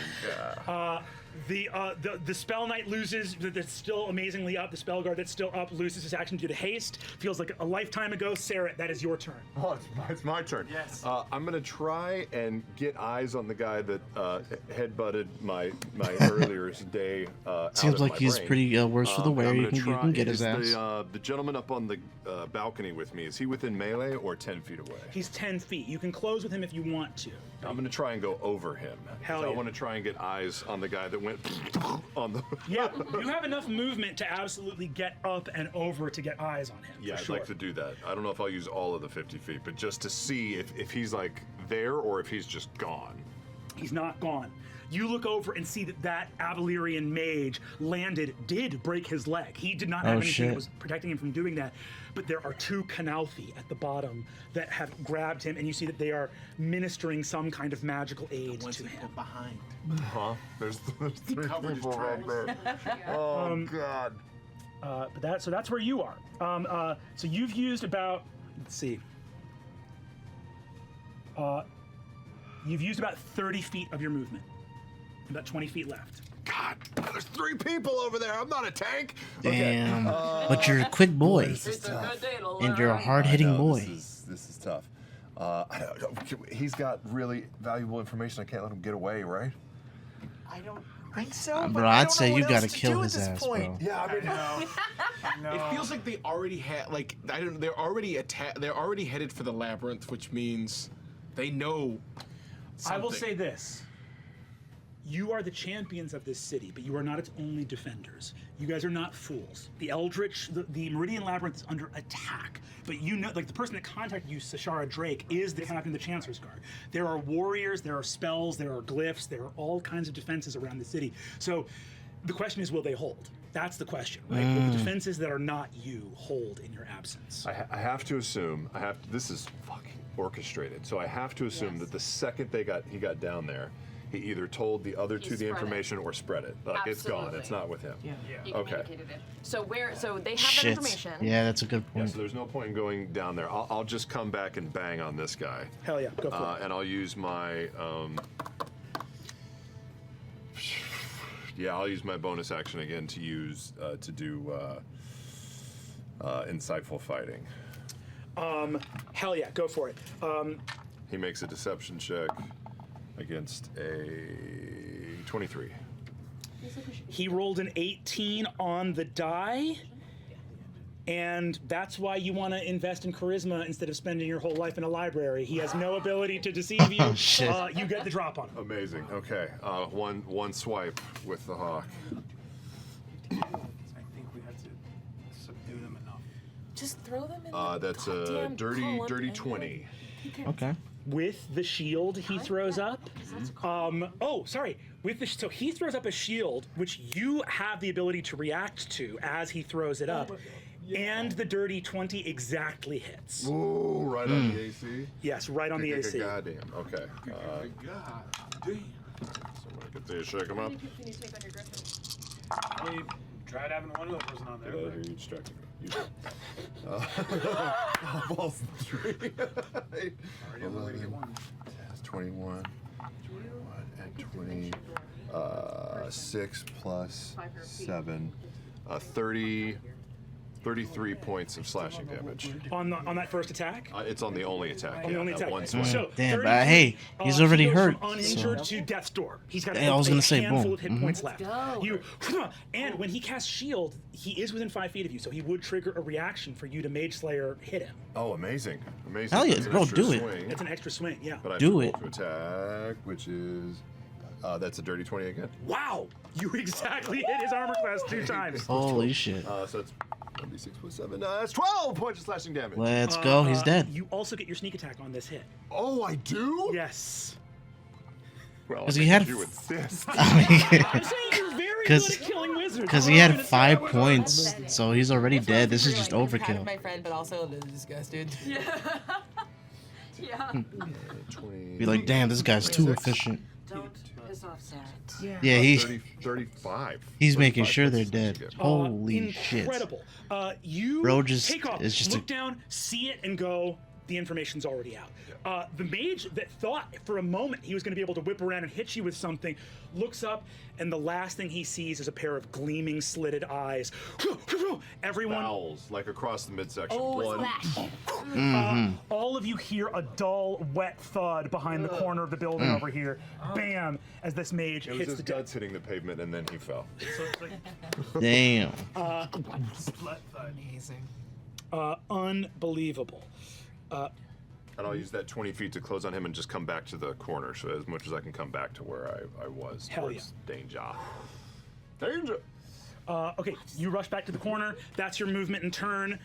The Spell Knight loses, that's still amazingly up. The Spell Guard that's still up loses his action due to haste. Feels like a lifetime ago. Sarah, that is your turn. Oh, it's my turn. Yes. I'm gonna try and get eyes on the guy that headbutted my earlier day. Seems out like of my he's brain. pretty worse for the wear. I'm You gonna can try- get his is ass. The gentleman up on the balcony with me, is he within melee or 10 feet away? He's 10 feet. You can close with him if you want to. I'm gonna try and go over him. Hell I yeah. want to try and get eyes on the guy that went on the. Yeah, you have enough movement to absolutely get up and over to get eyes on him. Yeah, for I'd sure. like to do that. I don't know if I'll use all of the 50 feet, but just to see if he's like there or if he's just gone. He's not gone. You look over and see that Avalerian mage did break his leg. He did not have anything shit. that was protecting him from doing that. But there are 2 Canalfi at the bottom that have grabbed him, and you see that they are ministering some kind of magical aid to him. Behind. Huh? There's 3 covered his people right tracks. there. Oh God. So that's where you are. So you've used about, let's see. You've used about 30 feet of your movement. About 20 feet left. God, there's 3 people over there. I'm not a tank. Damn. But you're a quick boy. It's a good day to learn. And you're a hard-hitting boy. This is tough. He's got really valuable information. I can't let him get away, right? I don't think so. Bro, but I I'd don't say know you what gotta else to kill do his at this ass, point. bro. Yeah, I mean, It feels like they already had they're already headed for the labyrinth, which means they know. I will something. say this. You are the champions of this city, but you are not its only defenders. You guys are not fools. The Eldritch, the Meridian Labyrinth is under attack. But you know, like the person that contacted you, Sashara Drake, is the captain of the Chancellor's Guard. There are warriors, there are spells, there are glyphs, there are all kinds of defenses around the city. So the question is, will they hold? That's the question, right? Will the defenses that are not you hold in your absence? I have to assume. This is fucking orchestrated. So I have to assume that the second he got down there, he either told the other 2 the spread it. information or spread it. Like it's gone. Absolutely. It's not with him. Yeah. He Okay. communicated it. So they have that Shit. information. Yeah, that's a good Yeah, point. so there's no point in going down there. I'll just come back and bang on this guy. Hell yeah, go for it. And I'll use my I'll use my bonus action again to use to do insightful fighting. Hell yeah, go for it. He makes a deception check against a 23. He rolled an 18 on the die, and that's why you want to invest in charisma instead of spending your whole life in a library. He has no ability to deceive you. Oh, shit. You get the drop on him. Amazing. Okay, one swipe with the hawk. I think we have to subdue them enough. Just throw them in the That's a goddamn dirty column and 20. Okay. With the shield he throws up. Oh, sorry. So he throws up a shield, which you have the ability to react to as he throws it up, and the dirty 20 exactly hits. Ooh, right on the AC. Yes, right on the AC. Goddamn. Okay. God damn. So I'm gonna get this, shake him up. Can you take on your griffin? I tried having one other person on there. Get out of here, you distracted me. Balls 3. Already on the way to get one. 21. 21 and 20. 6 plus 7. 33 points of slashing damage. On that first attack? It's on the only attack. On the only that attack. one swing. So Damn, 33, but hey, he's already he goes hurt, From uninjured so- to death's door. He's got Yeah, I was gonna say, handful boom. of hit points left. go. And when he casts shield, he is within 5 feet of you, so he would trigger a reaction for you to Mage Slayer hit him. Oh, amazing. Amazing. Hell yeah, That's an bro, extra do it. swing. It's an extra swing, yeah. But I have Do to it. roll to attack, which is that's a dirty 20 again. Wow! You exactly hit his armor class 2 times. Holy shit. So it's 1d6 plus 7. That's 12 points of slashing damage. Let's go. He's dead. You also get your sneak attack on this hit. Oh, I do? Yes. Well, 'Cause he had- you insist. I'm saying you're very good at killing wizards. Because he I'm had gonna say 5 that. points, so he's already dead. This is just Proud of overkill. my friend, but also disgusted. Yeah. 20. Be like, damn, this guy's too efficient. Don't piss off Sarah. Yeah, he's 35. he's making 35 sure points they're of dead. slashing damage. Holy shit. Incredible. You Bro just take off, is just look a- down, see it, and go, the information's already out. The mage that thought for a moment he was going to be able to whip around and hit you with something looks up, and the last thing he sees is a pair of gleaming, slitted eyes. Everyone, Bowels, like across the midsection. Oh, One. splash. all of you hear a dull, wet thud behind the corner of the building over here. Bam! As this mage It was hits his the deck. guts hitting the pavement, and then he fell. Damn. Amazing. Unbelievable. And I'll use that 20 feet to close on him and just come back to the corner, so as much as I can come back to where I was. Hell towards danger. Danger! Okay, you rush back to the corner. That's your movement and turn.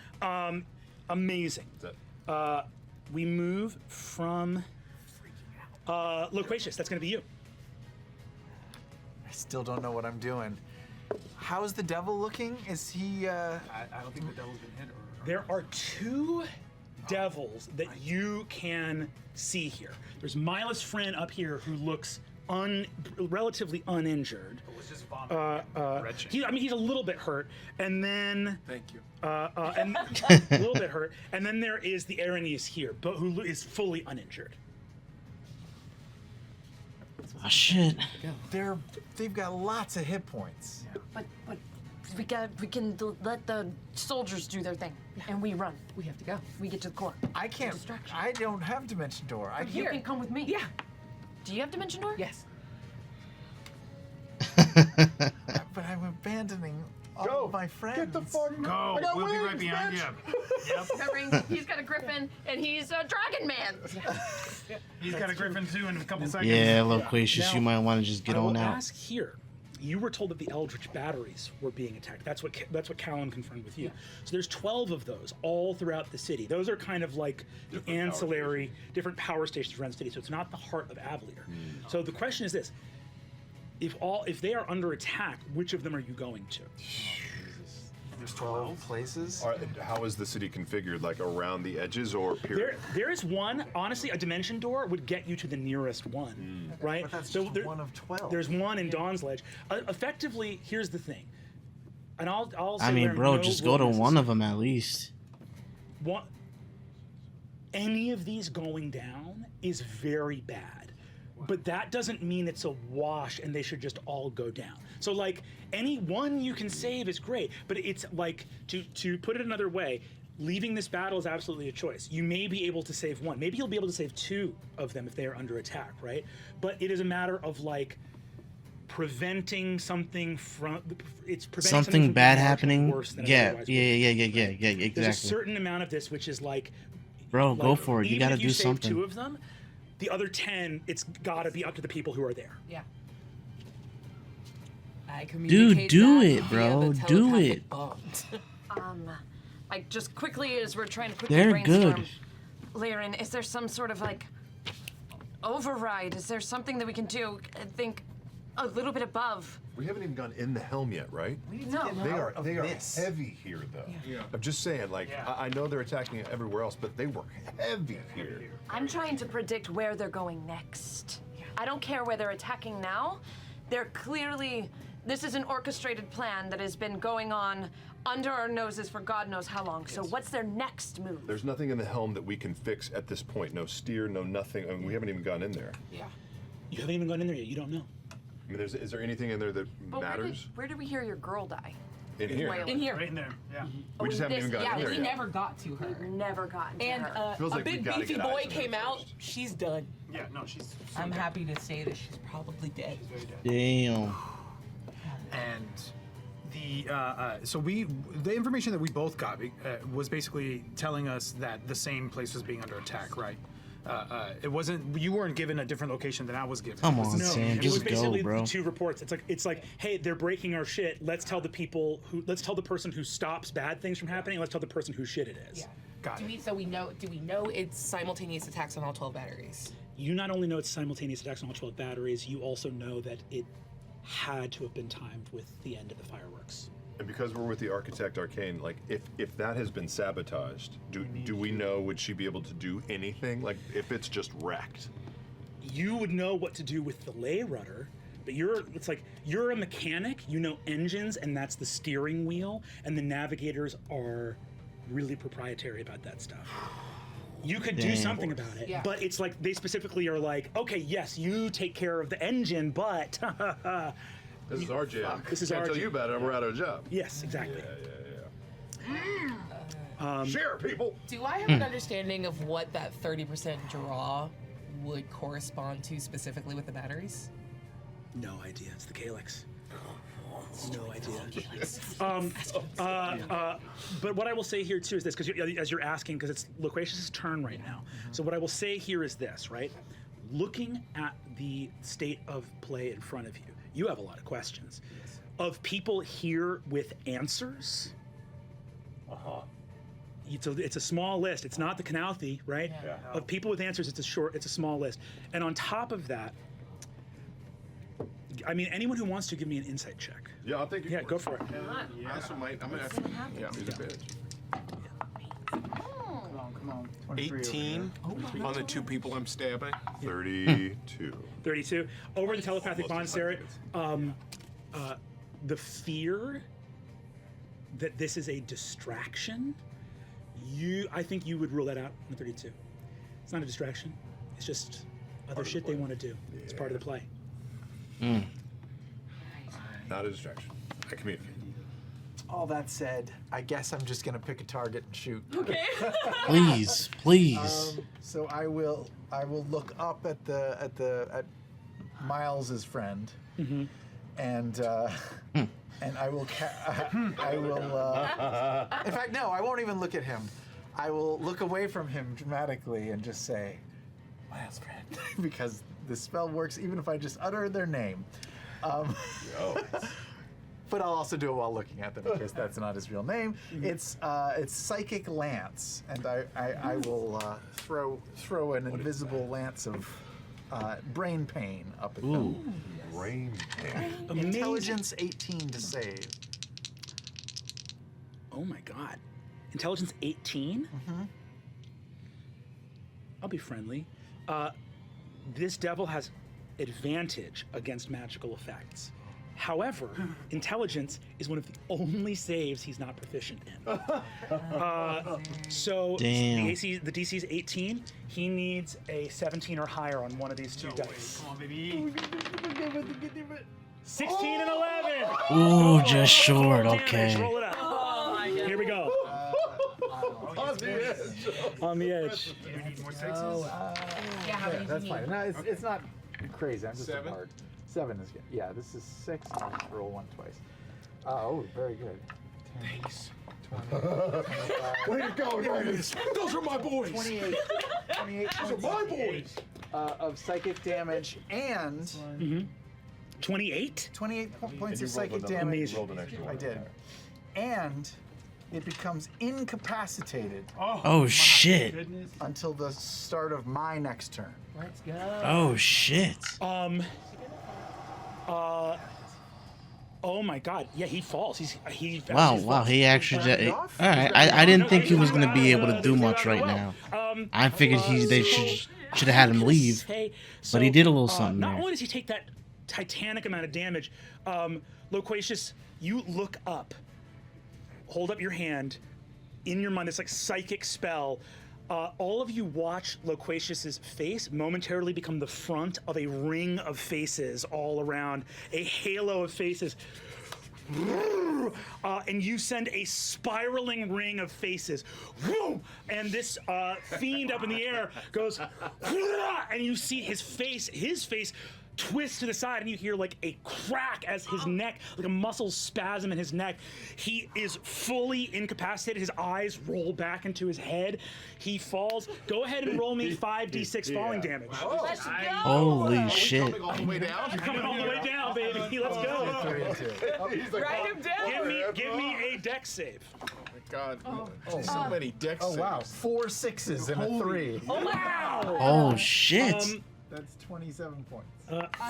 Amazing. Is that- We move from Loquacious. That's going to be you. I still don't know what I'm doing. How's the devil looking? Is he? I don't think the devil's been hit. There are 2 devils that you can see here. There's Milas Friend up here who looks relatively uninjured. Was just vomiting. He's a little bit hurt, and then Thank you. and a little bit hurt, and then there is the Aranis here, but who is fully uninjured. Oh, shit. They've got lots of hit points. But we can let the soldiers do their thing, and we run. We have to go. We get to the core. I can't. Distraction. I don't have Dimension Door. I You can't. can come with me. Yeah. Do you have Dimension Door? Yes. But I'm abandoning all Go! of my friends. Get the fuck Go. We'll be right behind you. Yep. He's got a griffin, and he's a dragon man. He's got a griffin too in a couple seconds. Yeah, Loquacious, Now, you might want to just get I will on out. ask here. You were told that the Eldritch batteries were being attacked. That's what Callan confirmed with you. So there's 12 of those all throughout the city. Those are kind of like the Different power ancillary, different power stations around the city. So it's not the heart of Avalier. So the question is this: if they are under attack, which of them are you going to? There's 12 places. How is the city configured? Like around the edges or period? There is one. Honestly, a dimension door would get you to the nearest one, right? But that's just one of 12. There's one in Dawn's Ledge. Effectively, here's the thing, and I'll say I mean, there are bro, no just go to rules. one of them at least. Any of these going down is very bad, but that doesn't mean it's a wash and they should just all go down. So like any one you can save is great, but it's like to put it another way, leaving this battle is absolutely a choice. You may be able to save one, maybe you'll be able to save 2 of them if they are under attack, right? But it is a matter of like preventing something from Something bad from happening. worse than it Yeah, otherwise yeah, would. yeah, There's a exactly. certain amount of this which is like, Bro, go like, for it. You even gotta if you do save something. 2 of them, the other 10, it's gotta be up to the people who are there. Yeah. I communicate do that it, via bro. the Do telepathic it. bond. Like just quickly as we're trying to quickly They're brainstorm. good. Lyrin, is there some sort of like override? Is there something that we can do? I think a little bit above. We haven't even gone in the helm yet, right? No. They are this. heavy here, though. Yeah. I'm just saying, like, I know they're attacking everywhere else, but they were heavy here. I'm trying to predict where they're going next. I don't care where they're attacking now. They're clearly, this is an orchestrated plan that has been going on under our noses for God knows how long. So what's their next move? There's nothing in the helm that we can fix at this point. No steer, no nothing. I mean, we haven't even gone in there. Yeah. You haven't even gone in there yet. You don't know. I mean, is there anything in there that But matters? where did we hear your girl die? In here. Wales. In here. Right in there. Yeah. We just haven't this- even gotten yeah, in there We yet. never got to her. We've never gotten to And her. Feels a like we big gotta beefy get boy eyes on her came out. first. She's done. Yeah. No, she's. I'm happy to say that she's probably dead. Damn. And the information that we both got was basically telling us that the same place was being under attack, right? It wasn't. You weren't given a different location than I was given. Come on, No, Sam, it was just basically go, bro. the two reports. It's like, hey, they're breaking our shit. Let's tell the person who stops bad things from happening. Let's tell the person whose shit it is. Yeah. Got it. Do we know it's simultaneous attacks on all 12 batteries? You not only know it's simultaneous attacks on all 12 batteries, you also know that it had to have been timed with the end of the fireworks. And because we're with the Architect Arcane, like, if that has been sabotaged, do we know, would she be able to do anything? Like, if it's just wrecked? You would know what to do with the lay rudder, but it's like you're a mechanic, you know engines, and that's the steering wheel, and the navigators are really proprietary about that stuff. You could do Damn. something about it, Yeah. but it's like they specifically are like, okay, yes, you take care of the engine, but This is our jam. This is Can't our tell jam. you about it, we're out of a job. yes, exactly. Share, people! Do I have an understanding of what that 30% draw would correspond to specifically with the batteries? No idea. It's the calyx. No idea. But what I will say here too is this, because as you're asking, because it's Loquacious' turn right now. So what I will say here is this, right? Looking at the state of play in front of you, you have a lot of questions. Of people here with answers, it's a small list. It's not the Canalthy, right? Yeah. Of people with answers, it's a small list. And on top of that, I mean, anyone who wants to give me an insight check. Yeah, I'll take it. Yeah, go for it. I also might. I'm gonna have to. Yeah. Use advantage. Come on. 18 on the two people I'm stabbing. 32. 32. Over the telepathic bond, Almost Sarah, as the fear that this is a distraction, I think you would rule that out in 32. It's not a distraction. It's just other of the shit they play. want to do. It's part of the play. Not a distraction. I communicate. All that said, I guess I'm just gonna pick a target and shoot. Okay. Please. So I will look up at Miles's friend, and and I will in fact no, I won't even look at him. I will look away from him dramatically and just say, Miles' friend, because the spell works even if I just utter their name. But I'll also do it while looking at them because that's not his real name. It's Psychic Lance, and I will throw an invisible lance of brain pain up at them. Brain pain. Intelligence 18 to save. Oh my god. Intelligence 18? I'll be friendly. This devil has advantage against magical effects. However, intelligence is one of the only saves he's not proficient in. So Damn. the DC is 18. He needs a 17 or higher on one of these two dice. Come on, baby. 16 and 11. Ooh, just short. Damage, Okay. roll it up. Oh my god. Here we go. On the edge. On the edge. Do we need more sixes? Yeah, how many That's do you fine. need? No, it's not crazy. I'm just 7? hard. 7 is good. Yeah, this is 6. I'll just roll 1 twice. Oh, very good. Thanks. 20, 25, Way to go, Nigus. Those are my boys. 28. 28 Those are my boys. of psychic damage and 28? 28 points You of rolled psychic another- damage. rolled an extra one. I did. And it becomes incapacitated Oh shit. Goodness. until the start of my next turn. Let's go. Oh shit. Oh my God! Yeah, he falls. He Wow, falls. wow, he actually. All off? right, I didn't think he was gonna be able to do much right now. I figured they should have had him leave, but he did a little something Not there. only does he take that titanic amount of damage, Loquacious, you look up, hold up your hand, in your mind, this like psychic spell. All of you watch Loquacious's face momentarily become the front of a ring of faces all around, a halo of faces. And you send a spiraling ring of faces. And this fiend up in the air goes, and you see his face twist to the side, and you hear like a crack as his neck, like a muscle spasm in his neck. He is fully incapacitated. His eyes roll back into his head. He falls. Go ahead and roll me 5d6 falling damage. Let's go. Holy shit! Coming all the way down. Coming all the way down, baby. Let's go. Write him down. Give me a dex save. God, so many decks. Oh wow, 4 6s and a 3. Wow. Oh shit! That's 27 points.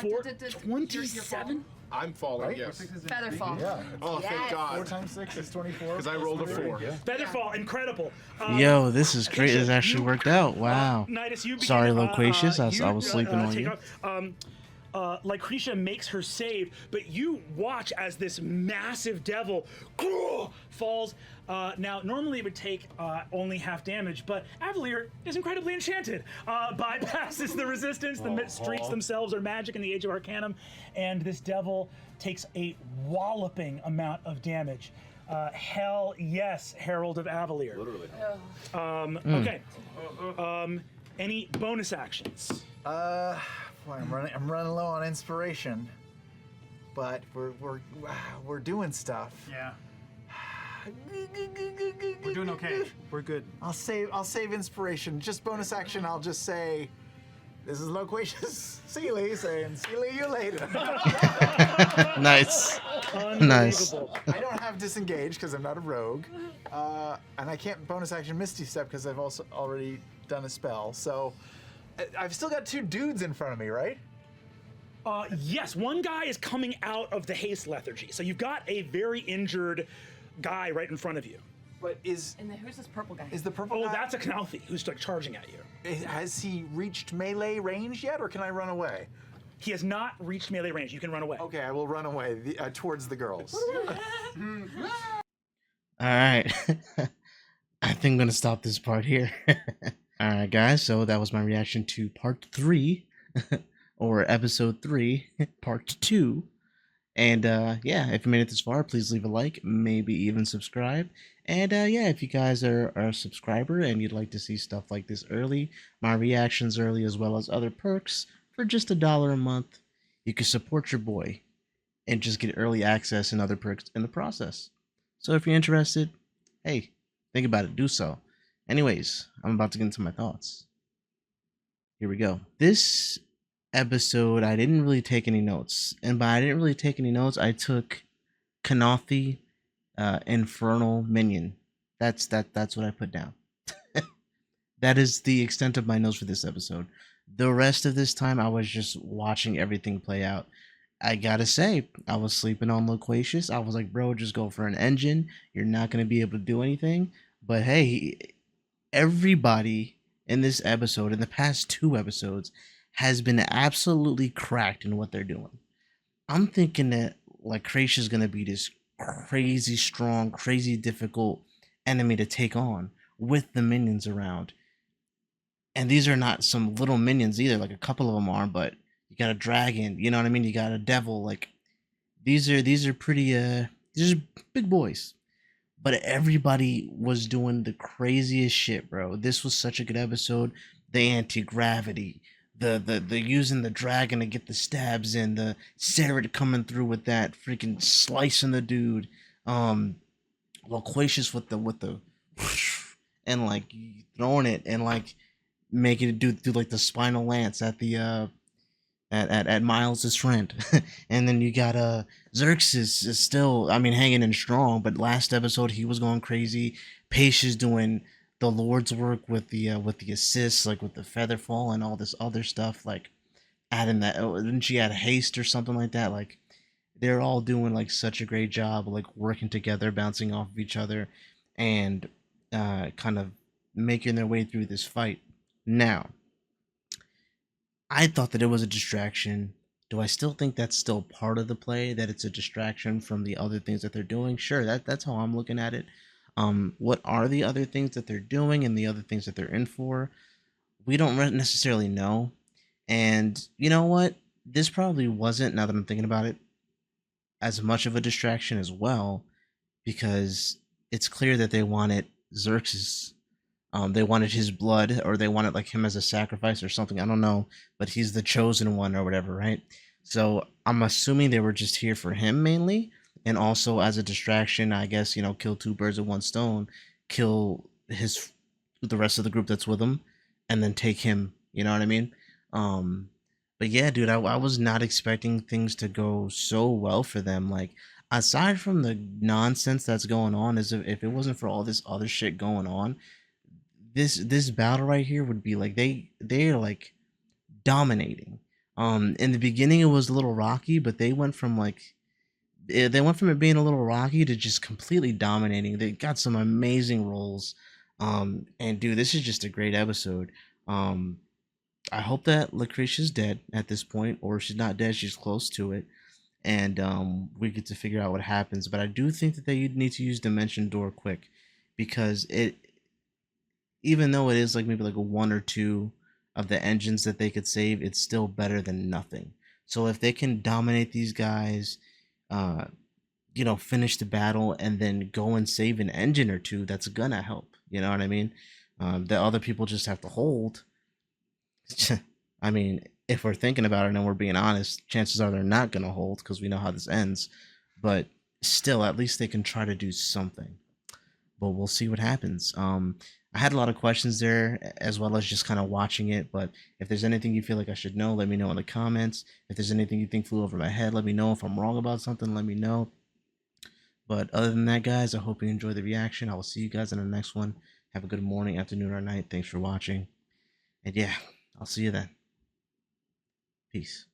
27? I'm falling. Right? Yes. Featherfall. Yeah. Oh, thank 4 God. times 6 is 24. Because I rolled a 4. Featherfall, incredible. Yo, this is great. This actually worked out. Wow. Nidus, you begin, Sorry, Loquacious. I you, was sleeping on take you. off. Lycretia makes her save, but you watch as this massive devil falls. Now, normally it would take only half damage, but Avalier is incredibly enchanted. Bypasses the resistance. The streets themselves are magic in the Age of Arcanum, and this devil takes a walloping amount of damage. Hell yes, Herald of Avalier. Literally. Okay. Any bonus actions? Boy, I'm running low on inspiration, but we're doing stuff. Yeah. We're doing okay. We're good. I'll save inspiration. Just bonus action. I'll just say, this is Loquacious Sealy saying, "See you later." Nice. Nice. I don't have disengage because I'm not a rogue, and I can't bonus action Misty Step because I've also already done a spell. So I've still got 2 dudes in front of me, right? Yes, one guy is coming out of the haste lethargy. So you've got a very injured guy right in front of you. But And then who's this purple guy? is the purple Oh, guy? that's a Calamity who's like charging at you. Has he reached melee range yet, or can I run away? He has not reached melee range. You can run away. Okay, I will run away towards the girls. All right. I think I'm gonna stop this part here. All right, guys. So that was my reaction to part 3, or episode 3, part 2. And yeah, if you made it this far, please leave a like, maybe even subscribe. And yeah, if you guys are a subscriber and you'd like to see stuff like this early, my reactions early, as well as other perks for just $1 a month, you can support your boy and just get early access and other perks in the process. So if you're interested, hey, think about it, do so. Anyways, I'm about to get into my thoughts. Here we go. This episode, I didn't really take any notes. And by I didn't really take any notes, I took Kanathi, Infernal Minion. That's what I put down. That is the extent of my notes for this episode. The rest of this time, I was just watching everything play out. I gotta say, I was sleeping on Loquacious. I was like, bro, just go for an engine. You're not gonna be able to do anything. But hey, everybody in this episode, in the past 2 episodes, has been absolutely cracked in what they're doing. I'm thinking that Lycretia is gonna be this crazy strong, crazy difficult enemy to take on with the minions around. And these are not some little minions either. Like, a couple of them are, but you got a dragon, you know what I mean? You got a devil. Like, these are pretty these are big boys. But everybody was doing the craziest shit, bro. This was such a good episode. The anti-gravity, the using the dragon to get the stabs in, the Sarah coming through with that freaking slicing the dude, Loquacious with the and like throwing it and like making it do like the spinal lance at the at Miles's friend. And then you got Xerxes is still, I mean, hanging in strong, but last episode he was going crazy. Paige is doing the Lord's work with the assists, like with the feather fall and all this other stuff. Like, adding that. Oh, didn't she add haste or something like that? Like they're all doing like such a great job, like working together, bouncing off of each other, and kind of making their way through this fight. Now, I thought that it was a distraction. Do I still think that's still part of the play? That it's a distraction from the other things that they're doing? Sure, that's how I'm looking at it. What are the other things that they're doing and the other things that they're in for? We don't necessarily know. And you know what? This probably wasn't, now that I'm thinking about it, as much of a distraction as well, because it's clear that they wanted Xerxes. They wanted his blood, or they wanted like him as a sacrifice or something. I don't know, but he's the chosen one or whatever, right? So I'm assuming they were just here for him mainly, and also as a distraction. I guess, kill two birds with one stone, kill his the rest of the group that's with him, and then take him. You know what I mean? Um, but yeah, dude, I was not expecting things to go so well for them. Like aside from the nonsense that's going on, is if it wasn't for all this other shit going on, this battle right here would be like they're like dominating. In the beginning it was a little rocky, but they went from it being a little rocky to just completely dominating. They got some amazing rolls. And dude, this is just a great episode. Um, I hope that Lucretia's dead at this point, or if she's not dead, she's close to it. And we get to figure out what happens. But I do think that they need to use Dimension Door quick, because it, even though it is like maybe like a one or two of the engines that they could save, it's still better than nothing. So if they can dominate these guys, uh, finish the battle and then go and save an engine or two, that's gonna help. You know what I mean? The other people just have to hold. I mean, if we're thinking about it and we're being honest, chances are they're not gonna hold because we know how this ends. But still, at least they can try to do something. But we'll see what happens. I had a lot of questions there, as well as just kind of watching it. But if there's anything you feel like I should know, let me know in the comments. If there's anything you think flew over my head, let me know. If I'm wrong about something, let me know. But other than that, guys, I hope you enjoyed the reaction. I will see you guys in the next one. Have a good morning, afternoon, or night. Thanks for watching. And yeah, I'll see you then. Peace.